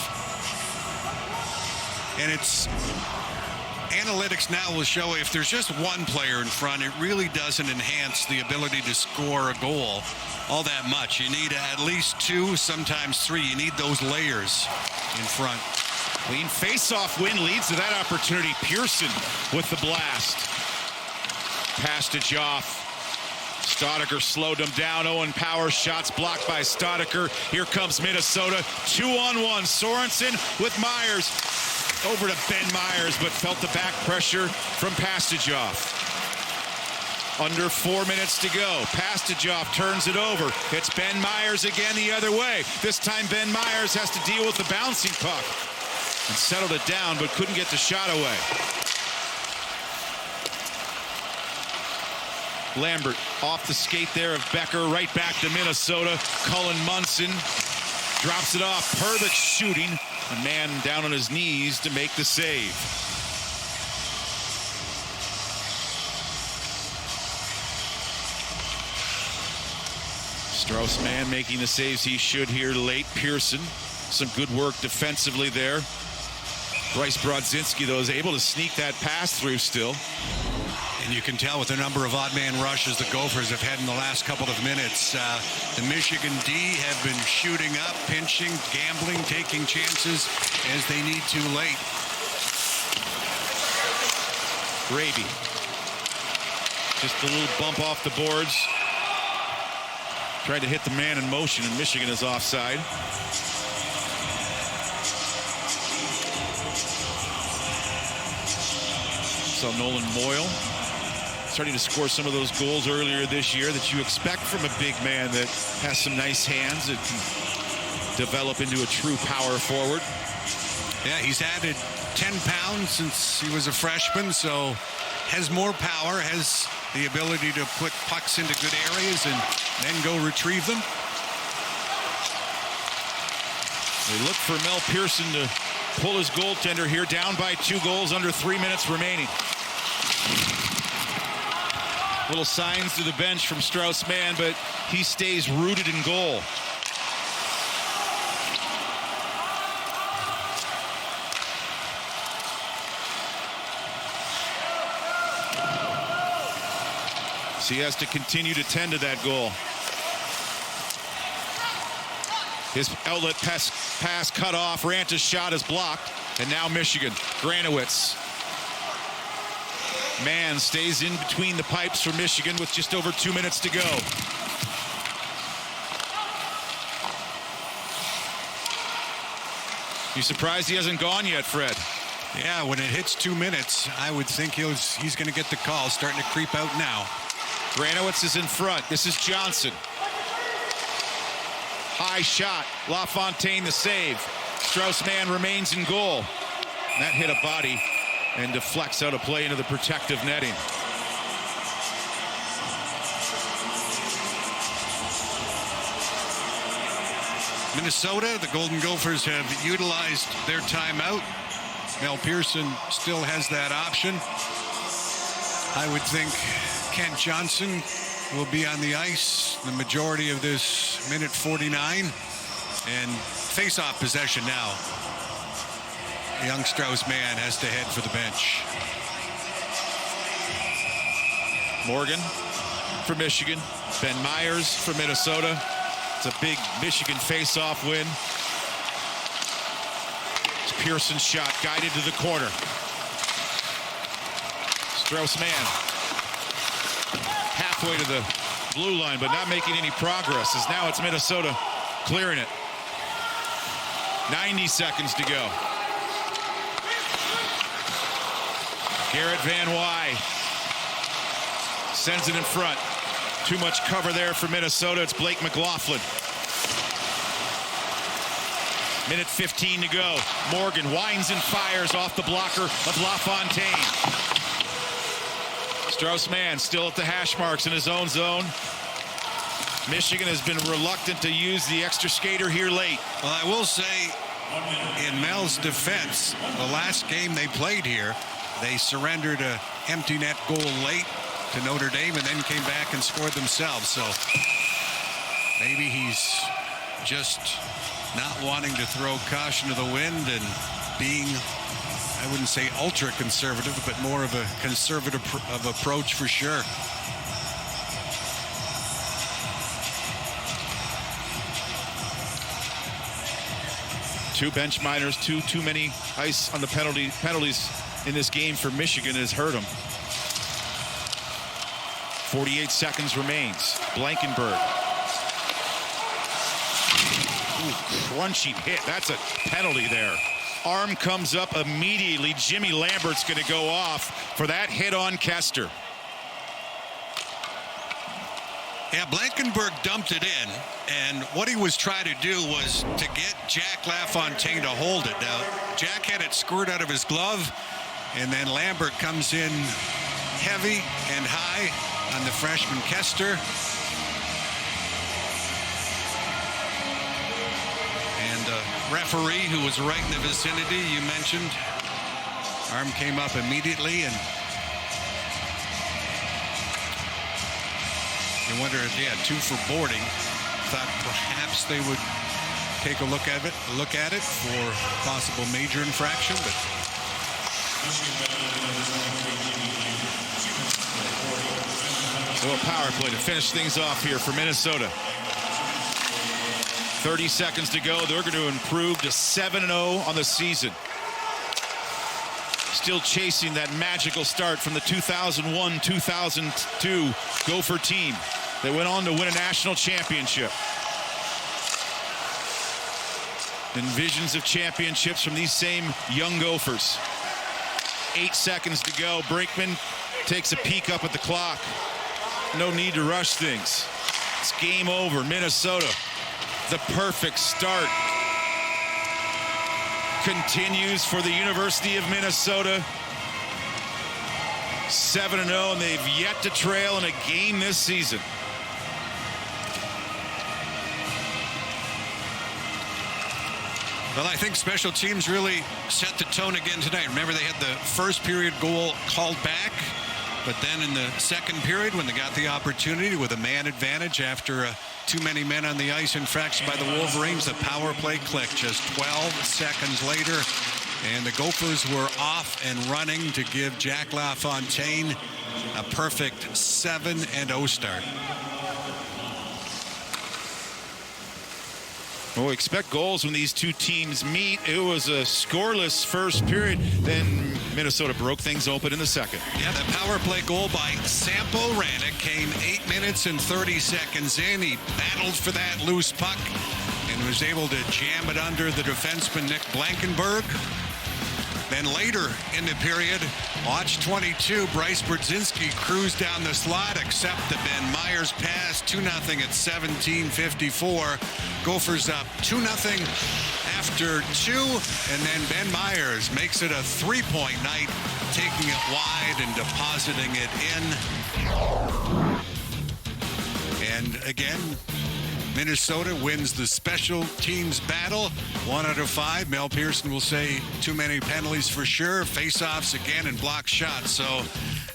And it's analytics now will show if there's just one player in front, it really doesn't enhance the ability to score a goal all that much. You need at least 2, sometimes 3. You need those layers in front. Clean face-off win leads to that opportunity. Pearson with the blast. Pastujov. Staudiker slowed him down. Owen Power shots blocked by Staudiker. Here comes Minnesota. 2-on-1. Sorensen with Myers. Over to Ben Myers, but felt the back pressure from Pastujov. Under 4 minutes to go. Pastujov turns it over. It's Ben Myers again the other way. This time Ben Myers has to deal with the bouncing puck. And settled it down, but couldn't get the shot away. Lambert off the skate there of Becker, right back to Minnesota. Cullen Munson drops it off. Perbix shooting. A man down on his knees to make the save. Strauss-Mann making the saves he should here late. Pearson, some good work defensively there. Bryce Brodzinski, though, is able to sneak that pass through still. And you can tell with the number of odd man rushes the Gophers have had in the last couple of minutes. The Michigan D have been shooting up, pinching, gambling, taking chances as they need to late. Gravy. Just a little bump off the boards. Tried to hit the man in motion, and Michigan is offside. So Nolan Moyle starting to score some of those goals earlier this year that you expect from a big man that has some nice hands that can develop into a true power forward. Yeah, he's added 10 pounds since he was a freshman, so has more power, has the ability to put pucks into good areas and then go retrieve them. They look for Mel Pearson to pull his goaltender here, down by 2 goals, under 3 minutes remaining. Little signs to the bench from Strauss-Mann, but he stays rooted in goal. So he has to continue to tend to that goal. His outlet pass cut off. Ranta's shot is blocked. And now Michigan. Granowitz. Mann stays in between the pipes for Michigan with just over 2 minutes to go. You surprised he hasn't gone yet, Fred? Yeah, when it hits 2 minutes, I would think he's going to get the call. Starting to creep out now. Granowitz is in front. This is Johnson. High shot. LaFontaine the save. Strauss-Mann remains in goal. That hit a body and deflects out a play into the protective netting. Minnesota, the Golden Gophers have utilized their timeout. Mel Pearson still has that option. I would think Kent Johnson will be on the ice the majority of this minute 49. And face-off possession now young Strauss-Mann has to head for the bench. Morgan for Michigan. Ben Myers for Minnesota. It's a big Michigan face-off win. It's Pearson's shot guided to the corner. Strauss-Mann halfway to the blue line, but not making any progress, as now it's Minnesota clearing it. 90 seconds to go. Garrett Van Wy sends it in front. Too much cover there for Minnesota. It's Blake McLaughlin. Minute 15 to go. Morgan winds and fires off the blocker of LaFontaine. Strauss-Mann still at the hash marks in his own zone. Michigan has been reluctant to use the extra skater here late. Well, I will say, in Mel's defense, the last game they played here, they surrendered an empty net goal late to Notre Dame and then came back and scored themselves. So maybe he's just not wanting to throw caution to the wind and being, I wouldn't say ultra conservative, but more of a conservative approach for sure. Two bench minors, too many ice on the penalties in this game for Michigan has hurt them. 48 seconds remains. Blankenberg. Ooh, crunchy hit. That's a penalty there. Arm comes up immediately. Jimmy Lambert's going to go off for that hit on Kester. Yeah, Blankenberg dumped it in, and what he was trying to do was to get Jack LaFontaine to hold it. Now, Jack had it squirt out of his glove, and then Lambert comes in heavy and high on the freshman Kester. And referee who was right in the vicinity, you mentioned, arm came up immediately, and you wonder if they had 2 for boarding. Thought perhaps they would take a look at it for possible major infraction, but so a power play to finish things off here for Minnesota. 30 seconds to go. They're going to improve to 7-0 on the season. Still chasing that magical start from the 2001-2002 Gopher team that went on to win a national championship. And visions of championships from these same young Gophers. 8 seconds to go. Brinkman takes a peek up at the clock. No need to rush things. It's game over. Minnesota, the perfect start continues for the University of Minnesota. 7-0, and they've yet to trail in a game this season. Well, I think special teams really set the tone again tonight. Remember, they had the first period goal called back, but then in the second period, when they got the opportunity with a man advantage after too many men on the ice infraction by the Wolverines, the power play clicked just 12 seconds later, and the Gophers were off and running to give Jack LaFontaine a perfect 7-0 start. Well, we expect goals when these two teams meet. It was a scoreless first period. Then Minnesota broke things open in the second. Yeah, that power play goal by Sampo Rannick came 8 minutes and 30 seconds in. He battled for that loose puck and was able to jam it under the defenseman Nick Blankenberg. Then later in the period, watch 22, Bryce Brzezinski cruised down the slot, except the Ben Myers pass, 2-0 at 17:54. Gophers up 2-0 after 2, and then Ben Myers makes it a 3-point night, taking it wide and depositing it in. And again, Minnesota wins the special teams battle. 1 out of 5. Mel Pearson will say too many penalties for sure. Face-offs again and block shots. So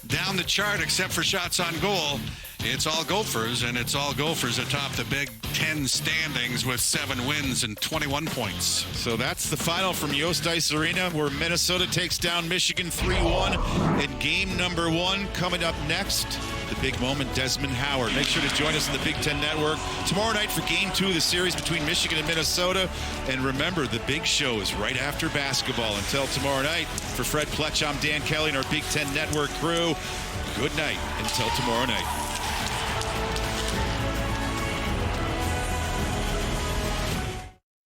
down the chart, except for shots on goal, It's all Gophers, and it's all Gophers atop the Big Ten standings with 7 wins and 21 points. So that's the final from Yost Ice Arena, where Minnesota takes down Michigan 3-1 in game number 1. Coming up next, the big moment, Desmond Howard. Make sure to join us on the Big Ten Network tomorrow night for game 2 of the series between Michigan and Minnesota. And remember, the big show is right after basketball. Until tomorrow night, for Fred Pletch, I'm Dan Kelly and our Big Ten Network crew. Good night until tomorrow night.